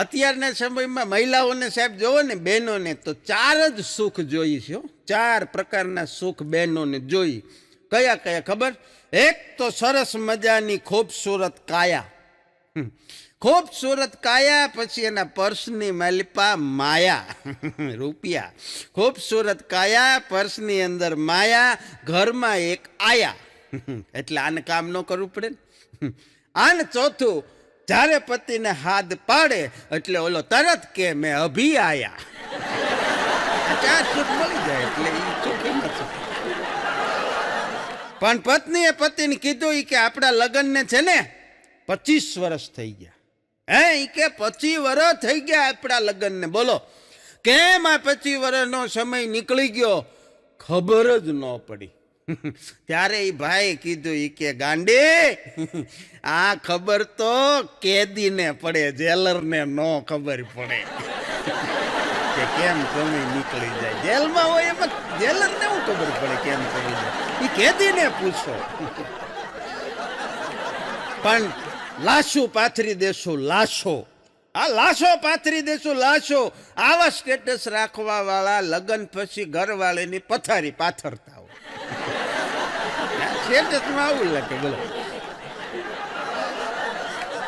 અત્યારના સમયમાં મહિલાઓને સાહેબ જોવો ને બહેનોને તો 4 જ સુખ જોઈએ છે. 4 પ્રકારના સુખ બહેનોને જોઈ. કયા કયા ખબર? એક તો સરસ મજાની ખૂબસૂરત કાયા, ખૂબસૂરત કાયા, પછી એના પર્સની માલિપા માયા રૂપિયા. ખૂબસૂરત કાયા, પર્સની અંદર માયા, ઘરમાં એક આયા. એટલે આને કામ ન કરવું પડે ને. આને ચોથું, જ્યારે પતિને હાથ પાડે એટલે ઓલો તરત કે મેં અભી આયા. 4 સુખ મળી જાય એટલે એ સુખ એમ છે. પણ પત્નીએ પતિને કીધું કે આપણા લગ્નને છે ને 25 વર્ષ થઈ ગયા. હે કે 25 વર્ષ થઈ ગયા આપણા લગ્નને. બોલો કેમ આ 25 વર્ષનો સમય નીકળી ગયો ખબર જ ન પડી. ત્યારે એ ભાઈ કીધું કે ગાંડી, આ ખબર તો કેદીને પડે, જેલરને ન ખબર પડે કે કેમ સમય નીકળી જાય. જેલમાં હોય એમાં જેલરને શું ખબર પડે કેમ કરી જાય? એ કેદીને પૂછો. પણ લાશો પાથરી દેશું, લાશો, આ લાશો પાથરી દેશું, લાશો. આવા સ્ટેટસ રાખવા વાળા લગ્ન પછી ઘરવાળીની પથારી પાથરતા હોય. સ્ટેટસમાં આવું લખે બોલો.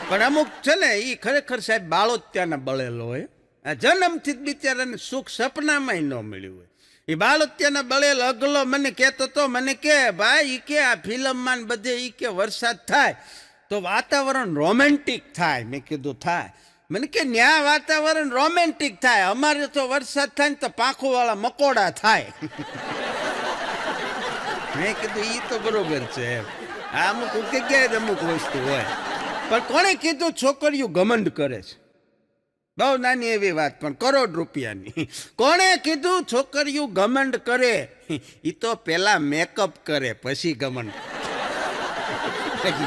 પણ અમુક છે ને એ ખરેખર સાહેબ બાળોત્યાના બળેલો હોય. આ જન્મથી જ બિચારાને સુખ સપનામાં ન મળ્યું હોય. એ બાળોત્યાના બળેલો અગલો મને કહેતો તો, મને કે ભાઈ કે આ ફિલ્મમાં બધે એ કે વરસાદ થાય તો વાતાવરણ રોમેન્ટિક થાય. મેં કીધું થાય. મને કે ન્યા વાતાવરણ રોમેન્ટિક થાય, અમારે તો વરસાદ થાય ને તો પાંખોવાળા મકોડા થાય. મેં કીધું એ તો બરોબર છે. આ અમુક જગ્યાએ અમુક વસ્તુ હોય. પણ કોણે કીધું છોકરીઓ ઘમંડ કરે છે? બહુ નાની એવી વાત પણ કરોડ રૂપિયાની. કોણે કીધું છોકરીઓ ઘમંડ કરે? એ તો પેલા મેકઅપ કરે પછી ઘમંડ.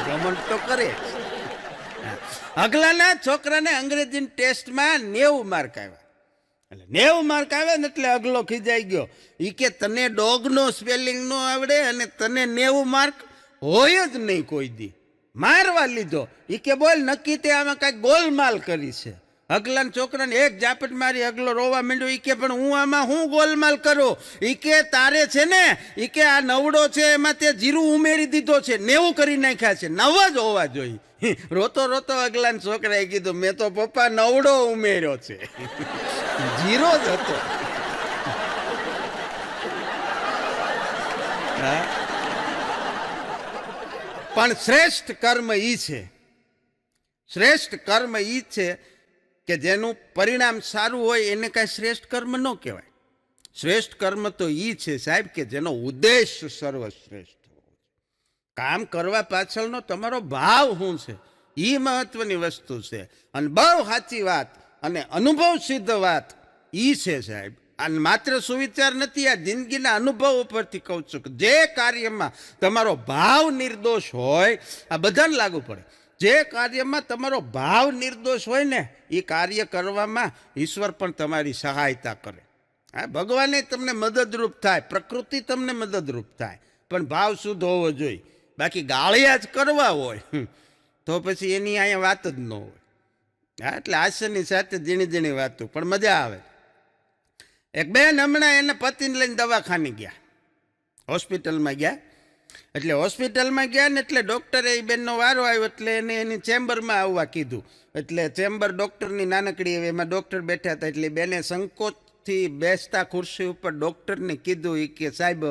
ઘમંડ તો કરે. અગલાના છોકરાને અંગ્રેજી ટેસ્ટમાં 90 માર્ક આવ્યા. એટલે 90 માર્ક આવે ને એટલે અગલો ખીજાઈ ગયો. એ કે તને ડોગનો સ્પેલિંગ ન આવડે અને તને 90 માર્ક હોય જ નહીં કોઈ દી. મારવા લીધો. એ કે બોલ નક્કી તે આમાં કાંઈક ગોલમાલ કરી છે. અગલાના છોકરાને એક ઝાપટ મારી અગલો રોવા માંડ્યો. એ કે પણ હું આમાં હું ગોલમાલ કરું? એ કે તારે છે ને એ કે આ નવડો છે એમાં તે જીરું ઉમેરી દીધો છે, 90 કરી નાખ્યા છે, 9 જ હોવા જોઈએ. રોતો રોતો અગલાના છોકરાએ કીધું મેં તો પપ્પા નવડો ઉમેર્યો છે, જીરો જ હતો. પણ શ્રેષ્ઠ કર્મ ઈ છે, શ્રેષ્ઠ કર્મ ઈ છે કે જેનું પરિણામ સારું હોય એને કાંઈ શ્રેષ્ઠ કર્મ ન કહેવાય. શ્રેષ્ઠ કર્મ તો ઈ છે સાહેબ કે જેનો ઉદ્દેશ સર્વશ્રેષ્ઠ હોય. કામ કરવા પાછળનો તમારો ભાવ શું છે એ મહત્વની વસ્તુ છે. અને બહુ સાચી વાત અને અનુભવ સિદ્ધ વાત ઈ છે સાહેબ. આ માત્ર સુવિચાર નથી, આ જિંદગીના અનુભવ ઉપરથી કહું છું કે જે કાર્યમાં તમારો ભાવ નિર્દોષ હોય, આ બધાને લાગુ પડે. જે કાર્યમાં તમારો ભાવ નિર્દોષ હોય ને એ કાર્ય કરવામાં ઈશ્વર પણ તમારી સહાયતા કરે. હા, ભગવાને તમને મદદરૂપ થાય, પ્રકૃતિ તમને મદદરૂપ થાય, પણ ભાવ શુદ્ધ હોવો જોઈએ. બાકી ગાળિયા જ કરવા હોય તો પછી એની અહીંયા વાત જ ન હોય. હા, એટલે હાસ્યની સાથે ઝીણી ઝીણી વાતો પણ મજા આવે. એક બેન હમણાં એને પતિને લઈને દવાખાને ગયા, હોસ્પિટલમાં ગયા. એટલે હોસ્પિટલમાં ગયા ને એટલે ડૉક્ટરે એ બેનનો વારો આવ્યો એટલે એને એની ચેમ્બરમાં આવવા કીધું. એટલે ચેમ્બર ડૉક્ટરની નાનકડી એવી, એમાં ડૉક્ટર બેઠા હતા. એટલે બેને સંકોચથી બેસતા ખુરશી ઉપર ડૉક્ટરને કીધું એ કે સાહેબ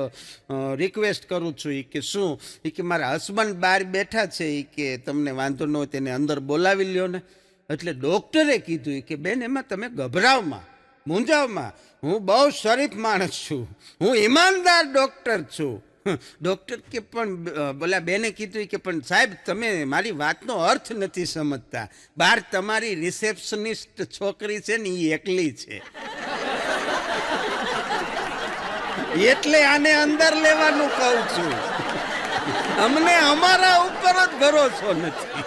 રિક્વેસ્ટ કરું છું. એ કે શું? એ કે મારા હસબન્ડ બહાર બેઠા છે, એ કે તમને વાંધો ન હોય તેને અંદર બોલાવી લ્યો ને. એટલે ડૉક્ટરે કીધું કે બેન એમાં તમે ગભરાવમાં, મૂંઝાવમાં, હું બહુ શરીફ માણસ છું, હું ઈમાનદાર ડૉક્ટર છું. ડૉક્ટર કે પણ બોલા બેને કીધું કે પણ સાહેબ તમે મારી વાતનો અર્થ નથી સમજતા. બહાર તમારી રિસેપ્શનિસ્ટ છોકરી છે ને એ એકલી છે, એટલે આને અંદર લેવાનું કહું છું. અમને અમારા ઉપર જ ભરોસો નથી.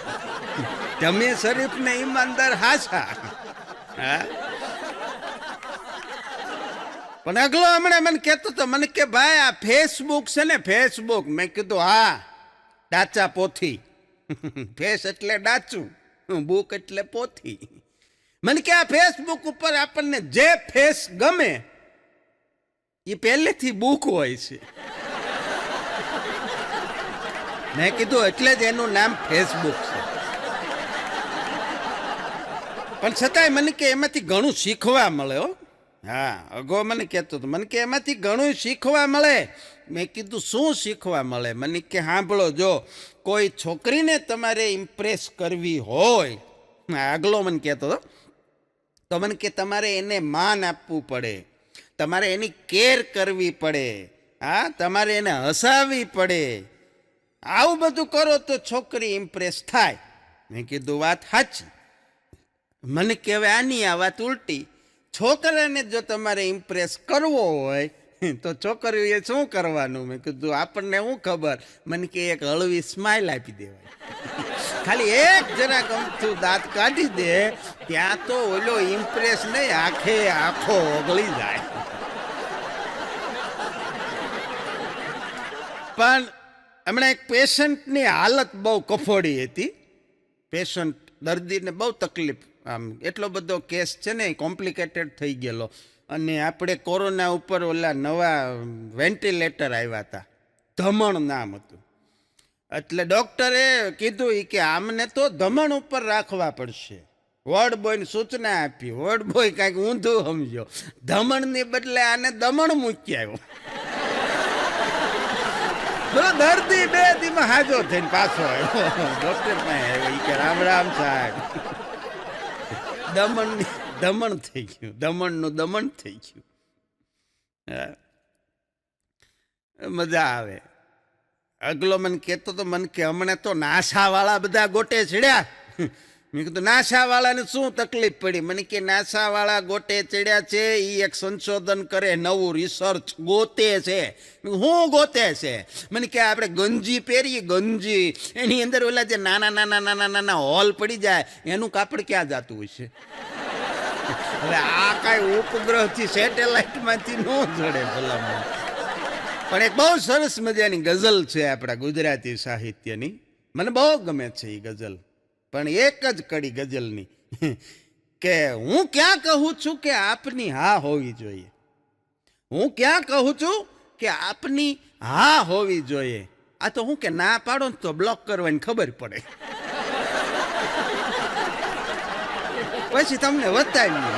તમે શરીફ ને ઈમાનદાર હાસા. હા, પણ અગલો હમણાં મને કહેતો હતો, મને કે ભાઈ આ ફેસબુક છે ને ફેસબુક. મેં કીધું હા, ડાચા પોથી. ફેસ એટલે ડાચું, બુક એટલે પોથી. મને કે આ ફેસબુક ઉપર આપણને જે ફેસ ગમે એ પહેલેથી બુક હોય છે. મેં કીધું એટલે જ એનું નામ ફેસબુક છે. પણ છતાંય મને કે એમાંથી ઘણું શીખવા મળે. હો હા, અગો મને કહેતો હતો, મને કે એમાંથી ઘણું શીખવા મળે. મેં કીધું શું શીખવા મળે? મને કે સાંભળો, જો કોઈ છોકરીને તમારે ઇમ્પ્રેસ કરવી હોય, આગલો મને કહેતો હતો, તો મને કે તમારે એને માન આપવું પડે, તમારે એની કેર કરવી પડે, હા, તમારે એને હસાવવી પડે. આવું બધું કરો તો છોકરી ઇમ્પ્રેસ થાય. મેં કીધું વાત સાચી. મને કહેવાય આની આ વાત ઉલટી. છોકરાને જો તમારે ઇમ્પ્રેસ કરવો હોય તો છોકરીઓએ શું કરવાનું? મેં કીધું આપણને શું ખબર. મને કે એક હળવી સ્માઇલ આપી દેવાય, ખાલી એક જરા ગમતું દાંત કાઢી દે, ત્યાં તો ઓલો ઇમ્પ્રેસ નહીં, આખે આખો ઓગળી જાય. પણ હમણાં એક પેશન્ટની હાલત બહુ કફોડી હતી. પેશન્ટ દર્દીને બહુ તકલીફ, આમ એટલો બધો કેસ છે ને, કોમ્પ્લિકેટેડ થઈ ગયેલો. અને આપણે કોરોના ઉપર ઓલા નવા વેન્ટિલેટર આવ્યા હતા, ધમણ નામ હતું. એટલે ડૉક્ટરે કીધું કે આમને તો ધમણ ઉપર રાખવા પડશે. વોર્ડ બોયને સૂચના આપી. વોર્ડ બોય કાંઈક ઊંધું સમજો, ધમણની બદલે આને દમણ મૂકી આવ્યો. દર્દી 2 દીમાં હાજો થઈને પાછો આવ્યો ડૉક્ટર પાસે આવ્યો. કે રામ રામ સાહેબ. દમણ થઈ ગયું, દમણનું દમણ થઈ ગયું. મજા આવે. અગલો મને કહેતો તો, મને કે હમણાં તો નાસાવાળા બધા ગોટે ચડ્યા. મેં કીધું નાસાવાળાને શું તકલીફ પડી? મને કે નાસાવાળા ગોટે ચડ્યા છે, એ એક સંશોધન કરે, નવું રિસર્ચ ગોતે છે. શું ગોતે છે? મને કે આપણે ગંજી પહેરીએ, ગંજી, એની અંદર ઓલા જે નાના નાના નાના નાના હોલ પડી જાય, એનું કાપડ ક્યાં જતું હોય છે? હવે આ કાંઈ ઉપગ્રહથી સેટેલાઇટમાંથી ન જોડે ભલામણ. પણ એક બહુ સરસ મજાની ગઝલ છે આપણા ગુજરાતી સાહિત્યની, મને બહુ ગમે છે એ ગઝલ. પણ એક જ કડી ગઝલની કે હું ક્યાં કહું છું કે આપની હા હોવી જોઈએ, હું ક્યાં કહું છું કે આપની હા હોવી જોઈએ. આ તો હું કે ના પાડો ને તો બ્લોક કરવાની ખબર પડે, પછી તમને બતાવી.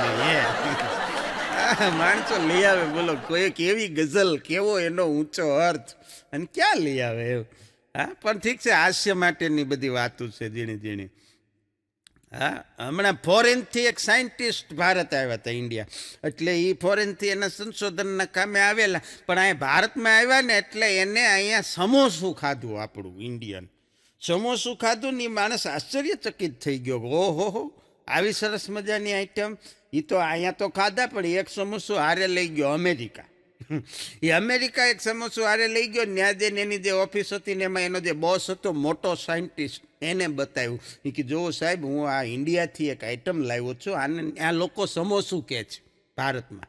માણસો લઈ આવે, બોલો કોઈ કેવી ગઝલ, કેવો એનો ઊંચો અર્થ, અને ક્યાં લઈ આવે એવું. હા, પણ ઠીક છે, હાસ્ય માટેની બધી વાતો છે ઝીણી ઝીણી. હા, હમણાં ફોરેનથી એક સાયન્ટિસ્ટ ભારત આવ્યા હતા, ઇન્ડિયા. એટલે એ ફોરેનથી એના સંશોધનના કામે આવેલા, પણ અહીંયા ભારતમાં આવ્યા ને એટલે એને અહીંયા સમોસું ખાધું, આપણું ઇન્ડિયન સમોસું ખાધું ને એ માણસ આશ્ચર્યચકિત થઈ ગયો. ઓહો હો, આવી સરસ મજાની આઈટમ. એ તો અહીંયા તો ખાધા, પણ એક સમોસું હારે લઈ ગયો અમેરિકા. એ અમેરિકા એક સમોસું હારે લઈ ગયો. ત્યાં જઈને એની જે ઓફિસ હતી ને એમાં એનો જે બોસ હતો, મોટો સાયન્ટિસ્ટ, એને બતાવ્યું. એ કે જુઓ સાહેબ, હું આ ઇન્ડિયાથી એક આઈટમ લાવ્યો છું, આને આ લોકો સમોસું કહે છે ભારતમાં.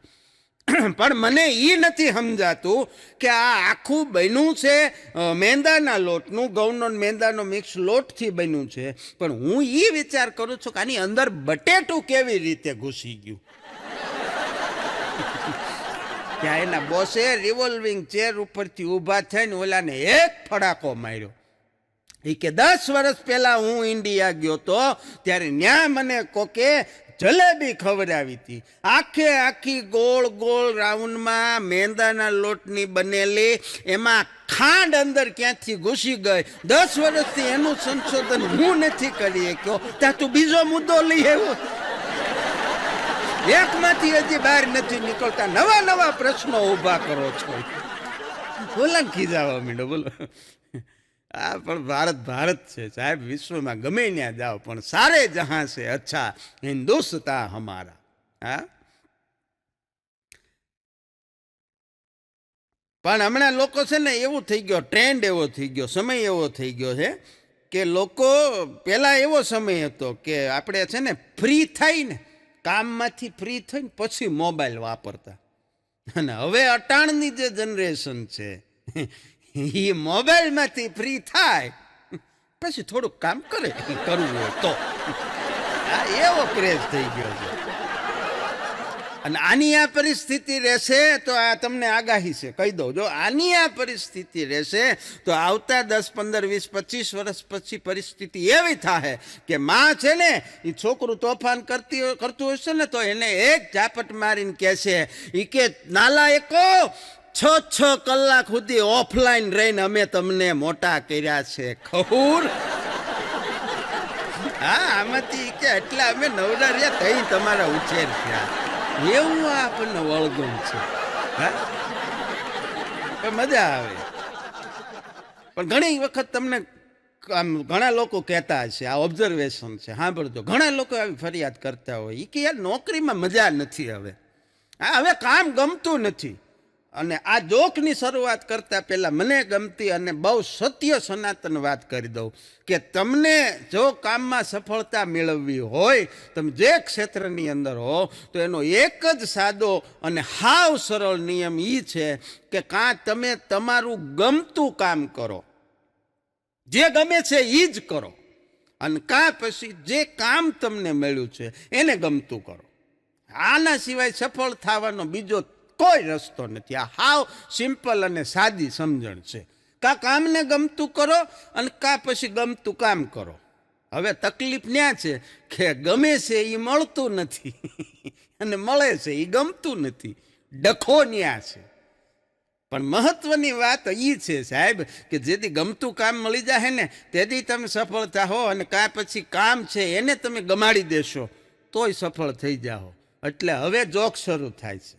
પણ મને એ નથી સમજાતું કે આ આખું બન્યું છે મેંદાના લોટનું, ઘઉંનો મેંદાનો મિક્સ લોટથી બન્યું છે, પણ હું એ વિચાર કરું છું કે આની અંદર બટેટું કેવી રીતે ઘૂસી ગયું. ત્યાં એના બોસે રિવોલ્વિંગ ચેર ઉપરથી ઊભા થઈને ઓલાને એક ફડાકો માર્યો. એ કે 10 વર્ષ પહેલા હું ઇન્ડિયા ગયો તો ત્યારે ન્યા મને કોકે જલેબી ખવડાવી હતી, આખે આખી ગોળ ગોળ રાઉન્ડમાં મેંદાના લોટની બનેલી, એમાં ખાંડ અંદર ક્યાંથી ઘૂસી ગઈ. 10 વર્ષથી એનું સંશોધન હું નથી કરી શક્યો, ત્યાં તું બીજો મુદ્દો લઈ આવ્યો. એકમાંથી હજી બહાર નથી નીકળતા, નવા નવા પ્રશ્નો ઊભા કરો છો. બોલા ખીજાવા માંડો, બોલો. આ પણ ભારત ભારત છે સાહેબ, વિશ્વમાં ગમે ત્યાં જાઓ પણ સારે જહાં છે અચ્છા હિન્દુસ્તા હમારા. હા, પણ હમણાં લોકો છે ને એવું થઈ ગયો, ટ્રેન્ડ એવો થઈ ગયો, સમય એવો થઈ ગયો છે કે લોકો, પહેલાં એવો સમય હતો કે આપણે છે ને ફ્રી થઈને, કામમાંથી ફ્રી થઈને પછી મોબાઈલ વાપરતા, અને હવે અટાણની જે જનરેશન છે એ મોબાઈલમાંથી ફ્રી થાય પછી થોડુંક કામ કરે, કરવું હોય તો. આ એવો ક્રેઝ થઈ ગયો છે. અને આની આ પરિસ્થિતિ રહેશે તો આ તમને આગાહી છે કહી દઉં, જો આની આ પરિસ્થિતિ રહેશે તો આવતા 10, 15, 20, 25 વર્ષ પછી પરિસ્થિતિ એવી થાય કે માં છે ને એ છોકરું તોફાન કરતું હશે ને તો એને એક ઝાપટ મારીને કહેશે એ કે નાલાયકો 6 કલાક સુધી ઓફલાઈન રહીને અમે તમને મોટા કર્યા છે ખબર. હા આમાંથી કે એટલા અમે નવરા રહ્યા તઈ તમારા ઉછેર થયા, એવું આપણને વળગું છે. હા મજા આવે. પણ ઘણી વખત તમને આમ ઘણા લોકો કહેતા હશે, આ ઓબ્ઝર્વેશન છે સાંભળજો, ઘણા લોકો આવી ફરિયાદ કરતા હોય એ કે યાર નોકરીમાં મજા નથી, હવે કામ ગમતું નથી. અને આ જોકની શરૂઆત કરતા પહેલા મને ગમતી અને બહુ સત્ય સનાતન વાત કરી દઉં કે તમને જો કામમાં સફળતા મેળવવી હોય, તમે જે ક્ષેત્રની અંદર હો, તો એનો એક જ સાદો અને હાવ સરળ નિયમ એ છે કે કાં તમે તમારું ગમતું કામ કરો, જે ગમે છે એ જ કરો, અને કાં પછી જે કામ તમને મળ્યું છે એને ગમતું કરો. આના સિવાય સફળ થવાનો બીજો કોઈ રસ્તો નથી. આ હાવ સિમ્પલ અને સાદી સમજણ છે. કાં કામને ગમતું કરો અને કાં પછી ગમતું કામ કરો. હવે તકલીફ ન્યા છે કે ગમે છે એ મળતું નથી અને મળે છે એ ગમતું નથી, ડખો ન્યા છે. પણ મહત્વની વાત એ છે સાહેબ કે જેથી ગમતું કામ મળી જાય ને તેથી તમે સફળ થાઓ, અને કાં પછી કામ છે એને તમે ગમાડી દેશો તોય સફળ થઈ જાઓ. એટલે હવે જોક શરૂ થાય છે.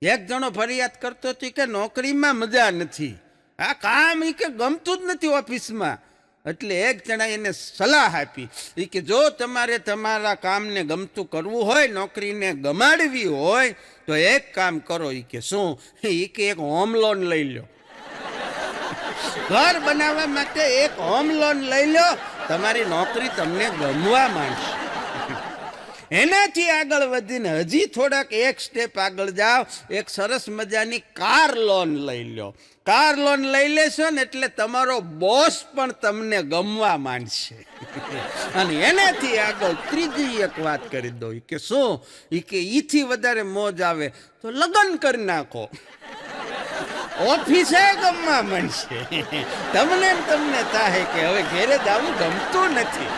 એક જણો ફરિયાદ કરતો હતો કે નોકરીમાં મજા નથી, આ કામ એ કે ગમતું જ નથી ઓફિસમાં. એટલે એક જણા એને સલાહ આપી એ કે જો તમારે તમારા કામને ગમતું કરવું હોય, નોકરીને ગમાડવી હોય તો એક કામ કરો. એ કે શું? એ કે એક હોમ લોન લઈ લો. ઘર બનાવવા માટે એક હોમ લોન લઈ લો, તમારી નોકરી તમને ગમવા માંડશે. એનાથી આગળ વધીને હજી થોડાક એક સ્ટેપ આગળ જાઓ, એક સરસ મજાની કાર લોન લઈ લો. કાર લોન લઈ લેશો ને એટલે તમારો બોસ પણ તમને ગમવા માંડશે. અને એનાથી આગળ ત્રીજી એક વાત કરી દો કે શું? એ કે ઈથી વધારે મોજ આવે તો લગ્ન કરી નાખો, ઓફિસે ગમવા માંડશે. તમને થાય કે હવે ઘેરે જવું ગમતું નથી.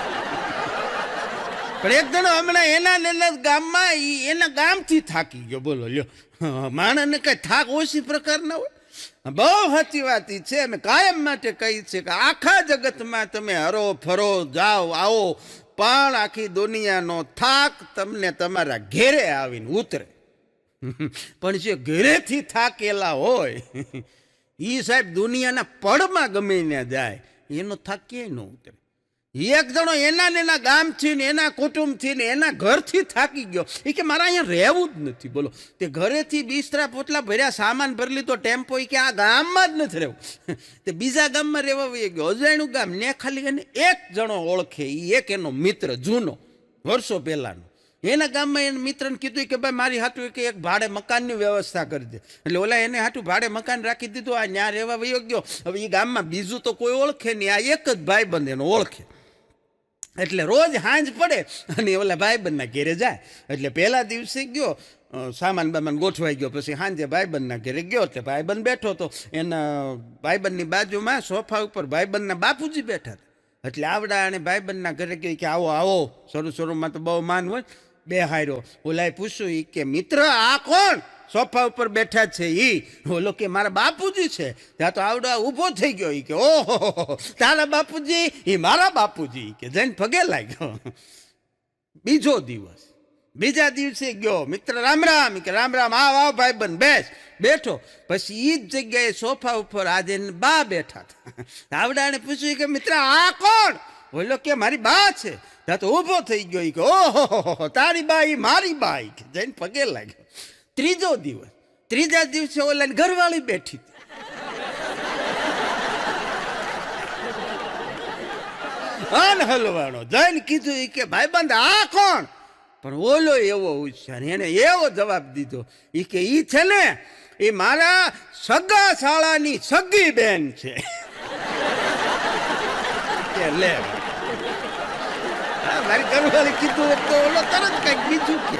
પણ એક જણો હમણાં એના ગામમાં એના ગામથી થાકી ગયો. બોલો લ્યો, માણસને કઈ થાક ઓછી પ્રકારના હોય. બહુ સાચી વાત છે. અમે કાયમ માટે કહી છે કે આખા જગતમાં તમે હરો ફરો જાઓ આવો, પણ આખી દુનિયાનો થાક તમને તમારા ઘેરે આવીને ઉતરે. પણ જે ઘેરેથી થાકેલા હોય એ સાહેબ દુનિયાના પડમાં ગમે ને જાય, એનો થાક ક્યાંય ન ઉતરે. એક જણો એના ગામથી ને એના કુટુંબથી ને એના ઘરથી થાકી ગયો. એ કે મારે અહીંયા રહેવું જ નથી. બોલો, તે ઘરેથી બિસ્તરા પોટલા ભર્યા, સામાન ભરી લીધો, ટેમ્પો. એ કે આ ગામમાં જ નથી રહેવું. તે બીજા ગામમાં રહેવા વહી ગયો, અજાણ્યું ગામ. ને ખાલી એને એક જણો ઓળખે, એ એક એનો મિત્ર જૂનો, વર્ષો પહેલાનો. એના ગામમાં એને મિત્રને કીધું કે ભાઈ મારી હાટું કે એક ભાડે મકાનની વ્યવસ્થા કરી દે. એટલે ઓલા એને હાટું ભાડે મકાન રાખી દીધું. આ ન્યા રહેવા વહી ગયો. હવે એ ગામમાં બીજું તો કોઈ ઓળખે નહીં, આ એક જ ભાઈબંધ એનો ઓળખે. એટલે રોજ સાંજ પડે અને ઓલા ભાઈબંધના ઘેરે જાય. એટલે પહેલા દિવસે ગયો, સામાન બામાન ગોઠવાઈ ગયો. પછી સાંજે ભાઈબંધના ઘેરે ગયો. એટલે ભાઈબંધ બેઠો હતો. એના ભાઈબંધની બાજુમાં સોફા ઉપર ભાઈબંધના બાપુજી બેઠા હતા. એટલે આવડા અને ભાઈબંધના ઘરે ગયો કે આવો આવો. શરૂમાં તો બહુ માન હોય. બે હાર્યો. ઓલાએ પૂછ્યું કે મિત્ર આ કોણ સોફા ઉપર બેઠા છે? ઈ ઓલો કે મારા બાપુજી છે. ત્યાં તો આવડો ઊભો થઈ ગયો. કે ઓહો તારા બાપુજી? એ મારા બાપુજી. કે જઈને પગે લાગ્યો. બીજો દિવસ, બીજા દિવસે ગયો, મિત્ર રામ રામ. કે રામ રામ, આવ ભાઈબંધ બેસ. બેઠો. પછી ઈ જ જગ્યાએ સોફા ઉપર આજે બા બેઠા હતા. આવડાને પૂછ્યું કે મિત્ર આ કોણ? ઓલો કે મારી બા છે. ત્યાં તો ઊભો થઈ ગયો. કે ઓહો તારી બા? એ મારી બા. કે જઈને પગે લાગ્યો. ત્રીજો દિવસ, ત્રીજા દિવસે ઓલાની ઘરવાળી બેઠી હતી. હલવાણો જઈને કીધું કે ભાઈબંધ આ કોણ? પણ ઓલો એવો હોશિયાર, એને એવો જવાબ દીધો. એ કે ઈ છે ને એ મારા સગા શાળાની સગી બેન છે. કે લે મારી ઘરવાળી કીધું તો ઓલો તરત કંઈક બીજું કે.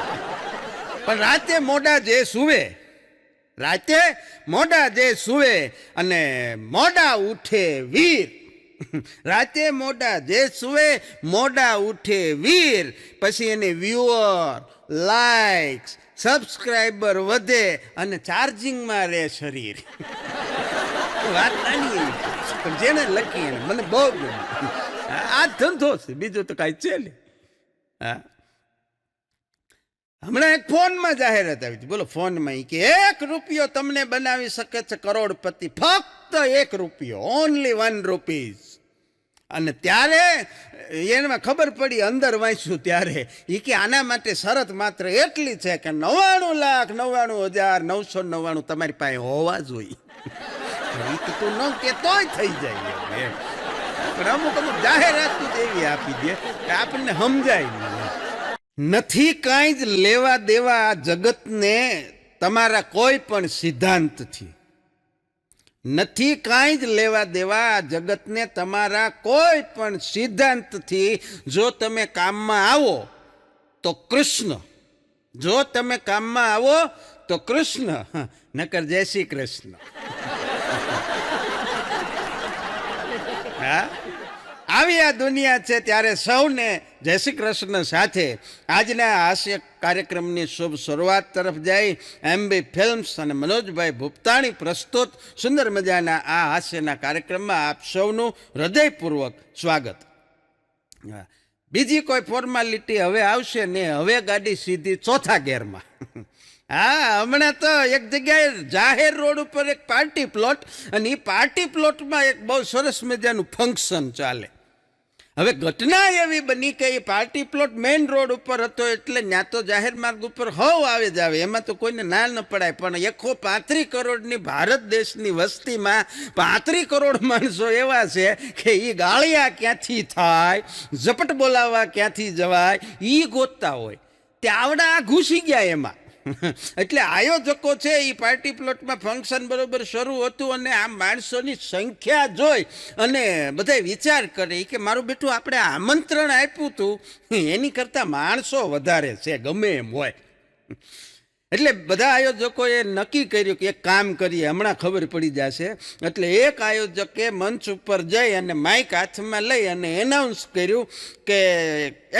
પણ રાતે મોડા જે સુવે, રાતે મોડા જે સુવે અને મોડા ઉઠે વીર, રાતે મોડા જે સુવે મોડા ઉઠે વીર, પછી એને વ્યુઅર, લાઇક્સ, સબસ્ક્રાઈબર વધે અને ચાર્જિંગમાં રહે શરીર. વાત નાની એવી પણ જેને લખી એને મને બહુ ગમ્યું. આ ધંધો છે, બીજું તો કાંઈ છે ને. હા, હમણાં એક ફોનમાં જાહેરાત આવી હતી. બોલો, ફોનમાં કે 1 રૂપિયો તમને બનાવી શકે છે કરોડપતિ, ફક્ત 1 રૂપિયો, ઓનલી 1 રૂપીઝ. અને ત્યારે એમાં ખબર પડી, અંદર વાંચ્યું ત્યારે એ કે આના માટે શરત માત્ર એટલી છે કે 99,99,999 તમારી પાસે હોવા જોઈએ. એ તો તું ન કે તોય થઈ જાય એમ. પણ અમુક જાહેરાત એવી આપી દે કે આપણને સમજાય નહીં. નથી કાંઈ જ લેવા દેવા આ જગતને તમારા કોઈ પણ સિદ્ધાંતથી. નથી કાંઈ જ લેવા દેવા આ જગતને તમારા કોઈ પણ સિદ્ધાંતથી. જો તમે કામમાં આવો તો કૃષ્ણ, જો તમે કામમાં આવો તો કૃષ્ણ, નકર જય શ્રી કૃષ્ણ. હા, આવી આ દુનિયા છે. ત્યારે સૌને જય શ્રી કૃષ્ણ સાથે આજના હાસ્ય કાર્યક્રમની શુભ શરૂઆત તરફ જાય એમબી ફિલ્મ્સ અને મનોજભાઈ ભૂપતાણી પ્રસ્તુત સુંદર મજાના આ હાસ્યના કાર્યક્રમમાં આપ સૌનું હૃદયપૂર્વક સ્વાગત. બીજી કોઈ ફોર્માલિટી હવે આવશે ને. હવે ગાડી સીધી ચોથા ગેરમાં. હા, હમણાં તો એક જગ્યાએ જાહેર રોડ ઉપર એક પાર્ટી પ્લોટ, અને એ પાર્ટી પ્લોટમાં એક બહુ સરસ મજાનું ફંક્શન ચાલે. હવે ઘટના એવી બની કે એ પાર્ટી પ્લોટ મેઇન રોડ ઉપર હતો, એટલે ત્યાં તો જાહેર માર્ગ ઉપર હવ આવે જ આવે, એમાં તો કોઈને ના ન પડાય. પણ 135 કરોડની ભારત દેશની વસ્તીમાં 35 કરોડ માણસો એવા છે કે એ ગાળિયા ક્યાંથી થાય, ઝપટ બોલાવવા ક્યાંથી જવાય, એ ગોતતા હોય. તે આવડા ઘૂસી ગયા એમાં. એટલે આયોજકો છે એ પાર્ટી પ્લોટમાં ફંક્શન બરોબર શરૂ હતું, અને આ માણસોની સંખ્યા જોઈ અને બધા વિચાર કરે કે મારું બેટું આપણે આમંત્રણ આપ્યું હતું એની કરતાં માણસો વધારે છે, ગમે એમ હોય. એટલે બધા આયોજકોએ નક્કી કર્યું કે એક કામ કરીએ, હમણાં ખબર પડી જશે. એટલે એક આયોજકે મંચ ઉપર જઈ અને માઇક હાથમાં લઈ અને એનાઉન્સ કર્યું કે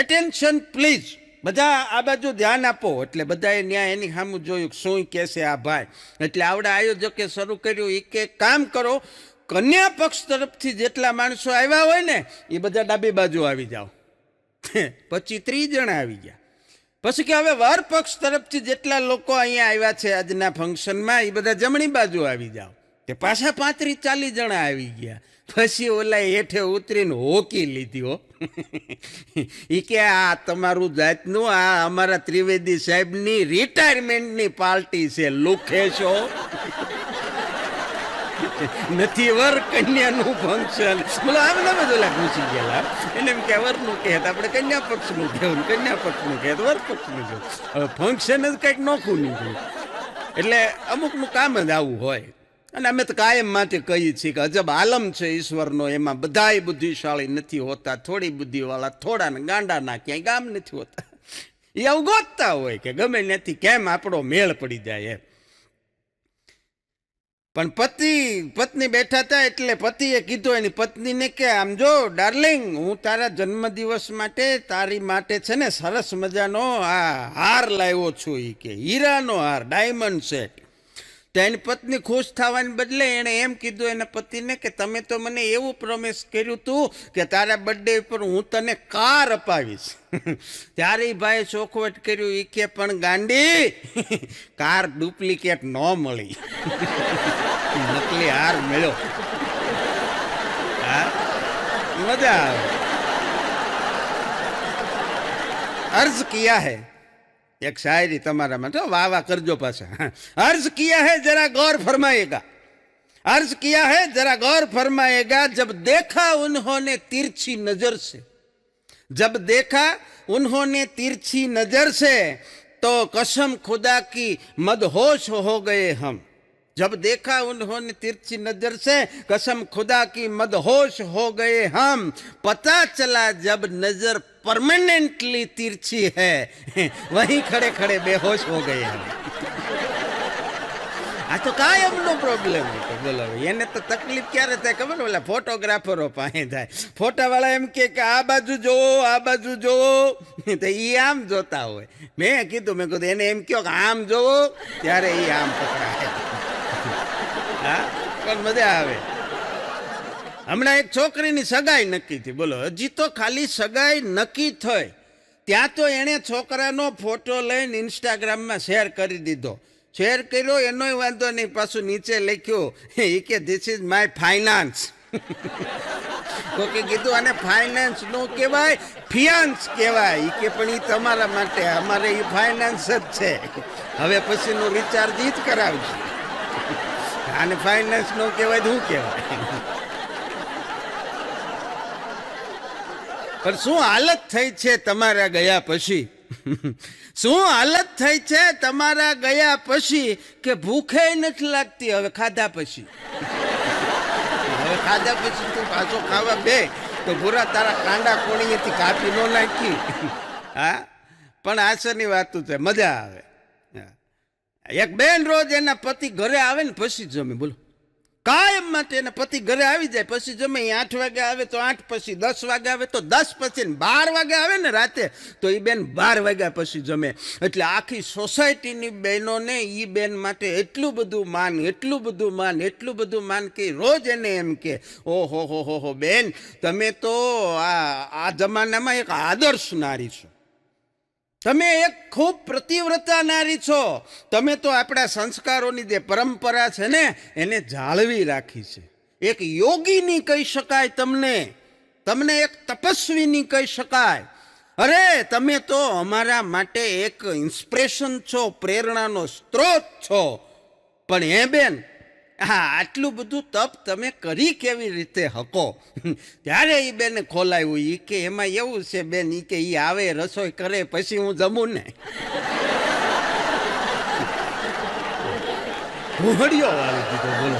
એટેન્શન પ્લીઝ, બધા આ બાજુ ધ્યાન આપો. એટલે બધાએ ન્યાય એની સામું જોયું શું કહેશે આ ભાઈ. એટલે આવડા આયોજકે શરૂ કર્યું એ કે કામ કરો, કન્યા પક્ષ તરફથી જેટલા માણસો આવ્યા હોય ને એ બધા ડાબી બાજુ આવી જાઓ. પછી 30 જણા આવી ગયા. પછી કે હવે વર પક્ષ તરફથી જેટલા લોકો અહીંયા આવ્યા છે આજના ફંક્શનમાં એ બધા જમણી બાજુ આવી જાઓ. તે પાછા 35-40 જણા આવી ગયા. પછી ઓલા હેઠે ઉતરીને હોકી લીધી હો. એ કે આ તમારું જાતનું, આ અમારા ત્રિવેદી સાહેબની રિટાયરમેન્ટની પાર્ટી છે, લુખે છો. નથી વર કન્યાનું ફંક્શન. બોલો આમ ના બધા ઘૂસી ગયેલા. એને એમ કે વરનું કહે તો આપણે કન્યા પક્ષનું કહેવું, કન્યા પક્ષનું કહે તો વર પક્ષનું કહેવું. હવે ફંક્શન જ કંઈક નોખું નીકળ્યું. એટલે અમુકનું કામ જ આવું હોય. અને અમે તો કાયમ માટે કહીએ છીએ કે અજબ આલમ છે ઈશ્વરનો, એમાં બધાય બુદ્ધિશાળી નથી હોતા, થોડી બુદ્ધિવાળા થોડા ને ગાંડાના ક્યાંય ગામ નથી હોતા. એ આવું ગોતતા હોય કે ગમે નથી કેમ આપણો મેળ પડી જાય એમ. પણ પત્ની બેઠા હતા એટલે પતિએ કીધું એની પત્નીને કે આમ જો ડાર્લિંગ, હું તારા જન્મદિવસ માટે તારી માટે છે ને સરસ મજાનો આ હાર લાવ્યો છું. એ કે હીરાનો હાર, ડાયમંડ સેટ. તો એની પત્ની ખુશ થવાને બદલે એણે એમ કીધું એના પતિને કે તમે તો મને એવું પ્રોમિસ કર્યું હતું કે તારા બર્થડે ઉપર હું તને કાર અપાવીશ. ત્યારે ભાઈ ચોખવટ કર્યું. એ કે પણ ગાંડી, કાર ડુપ્લિકેટ ન મળી, નકલી હાર મળ્યો. હા, મજા આવે. अर्ज किया है, एक शायरी तुम्हारा में तो वाह वाह कर जो पासा. अर्ज किया है जरा गौर फरमाएगा, अर्ज किया है जरा गौर फरमाएगा, जब देखा उन्होंने तिरछी नजर से, जब देखा उन्होंने तिरछी नजर से तो कसम खुदा की मदहोश हो गए हम. जब देखा उन्होंने तिरछी नजर से कसम खुदा की मदहोश हो गए हम पता चला जब नजर परमानेंटली तिरछी है वहीं खड़े खड़े बेहोश हो गए हम આ તો કાયમનો પ્રોબ્લેમ હતો બોલો એને તો તકલીફ ક્યારે થાય ખબર ઓલા ફોટોગ્રાફરો પાસે થાય ફોટાવાળા એમ કે આ બાજુ જોવો આ બાજુ જોવો તો એ આમ જોતા હોય મેં કીધું એને એમ કહો કે આમ જોવો ત્યારે એ આમ પકડાય હા પણ મજા આવે હમણાં એક છોકરીની સગાઈ નક્કી થઈ બોલો હજી તો ખાલી સગાઈ નક્કી થઈ ત્યાં તો એણે છોકરાનો ફોટો લઈને ઇન્સ્ટાગ્રામમાં શેર કરી દીધો શેર કર્યો એનોય વાંધો નહીં પાછું નીચે લખ્યું એ કે ધીસ ઇઝ માય ફાઇનાન્સ કોકે કીધું આને ફાઇનાન્સ નો કહેવાય ફિયાન્સ કહેવાય એ કે પણ એ તમારા માટે અમારે એ ફાઇનાન્સ જ છે હવે પછીનું રિચાર્જ જ કરાવશે આને ફાઇનાન્સ નો કહેવાય તો શું કહેવાય પણ શું હાલત થઈ છે તમારા ગયા પછી શું હાલત થઈ છે તમારા ગયા પછી કે ભૂખે નથી લાગતી હવે ખાધા પછી તું પાછો ખાવા બે તો ભૂરા તારા કાંડા કોણીએથી કાપી ન નાખી હા પણ આશરની વાતું છે મજા આવે એક બેન રોજ એના પતિ ઘરે આવે ને પછી જમે બોલો કાયમ માટે એના પતિ ઘરે આવી જાય પછી જમે 8 વાગે આવે તો 8 પછી 10 વાગે આવે તો 10 પછી 12 વાગે આવે ને રાતે તો એ બેન 12 વાગ્યા પછી જમે એટલે આખી સોસાયટીની બહેનોને એ બેન માટે એટલું બધું માન કે રોજ એને એમ કે ઓહો હો બેન તમે તો આ જમાનામાં એક આદર્શ નારી છો તમે એક ખૂબ પ્રતિવ્રતા નારી છો તમે તો આપણા સંસ્કારોની જે પરંપરા છે ને એને જાળવી રાખી છે એક યોગીની કહી શકાય તમને એક તપસ્વીની કહી શકાય અરે તમે તો અમારા માટે એક ઇન્સ્પિરેશન છો પ્રેરણાનો સ્ત્રોત છો પણ હે બેન હા આટલું બધું તપ તમે કરી કેવી રીતે હકો ત્યારે એ બેને ખોલાવ્યું એ કે એમાં એવું છે બેન એ કે એ આવે રસોઈ કરે પછી હું જમું ને ઘોડિયો વાળી દીધો બોલો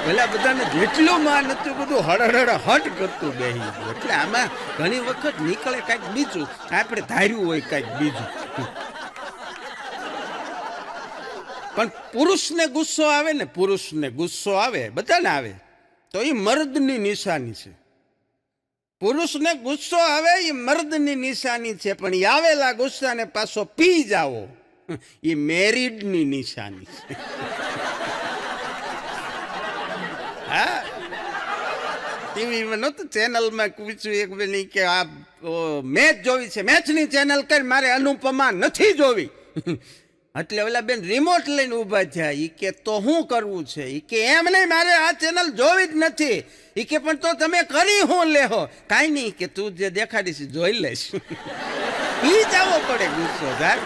પેલા બધાને જેટલું માન હતું બધું હળહળ હટ કરતું બેહી ગયું એટલે આમાં ઘણી વખત નીકળે કાંઈક બીજું આપણે ધાર્યું હોય કાંઈક બીજું પણ પુરુષને ગુસ્સો આવે બધાને આવે તો એ મર્દની નિશાની છે પુરુષને ગુસ્સો આવે એ મર્દની નિશાની છે પણ એ આવેલા ગુસ્સાને પાછો પી જાવો એ મેરિડની નિશાની છે હા ટીવીમાં નહોતું ચેનલમાં પૂછ્યું એક બેન કે આ મેચ જોવી છે મેચની ચેનલ કરી મારે અનુપમા નથી જોવી એટલે ઓલા બેન રિમોટ લઈને ઊભા થયા એ કે તો શું કરવું છે એ કે એમ નહીં મારે આ ચેનલ જોવી જ નથી એ કે પણ તો તમે કરી હું લેહો કાંઈ નહીં કે તું જે દેખાડીશ જોઈ લઈશ ઈ જવો પડે ગુસ્સો સાહેબ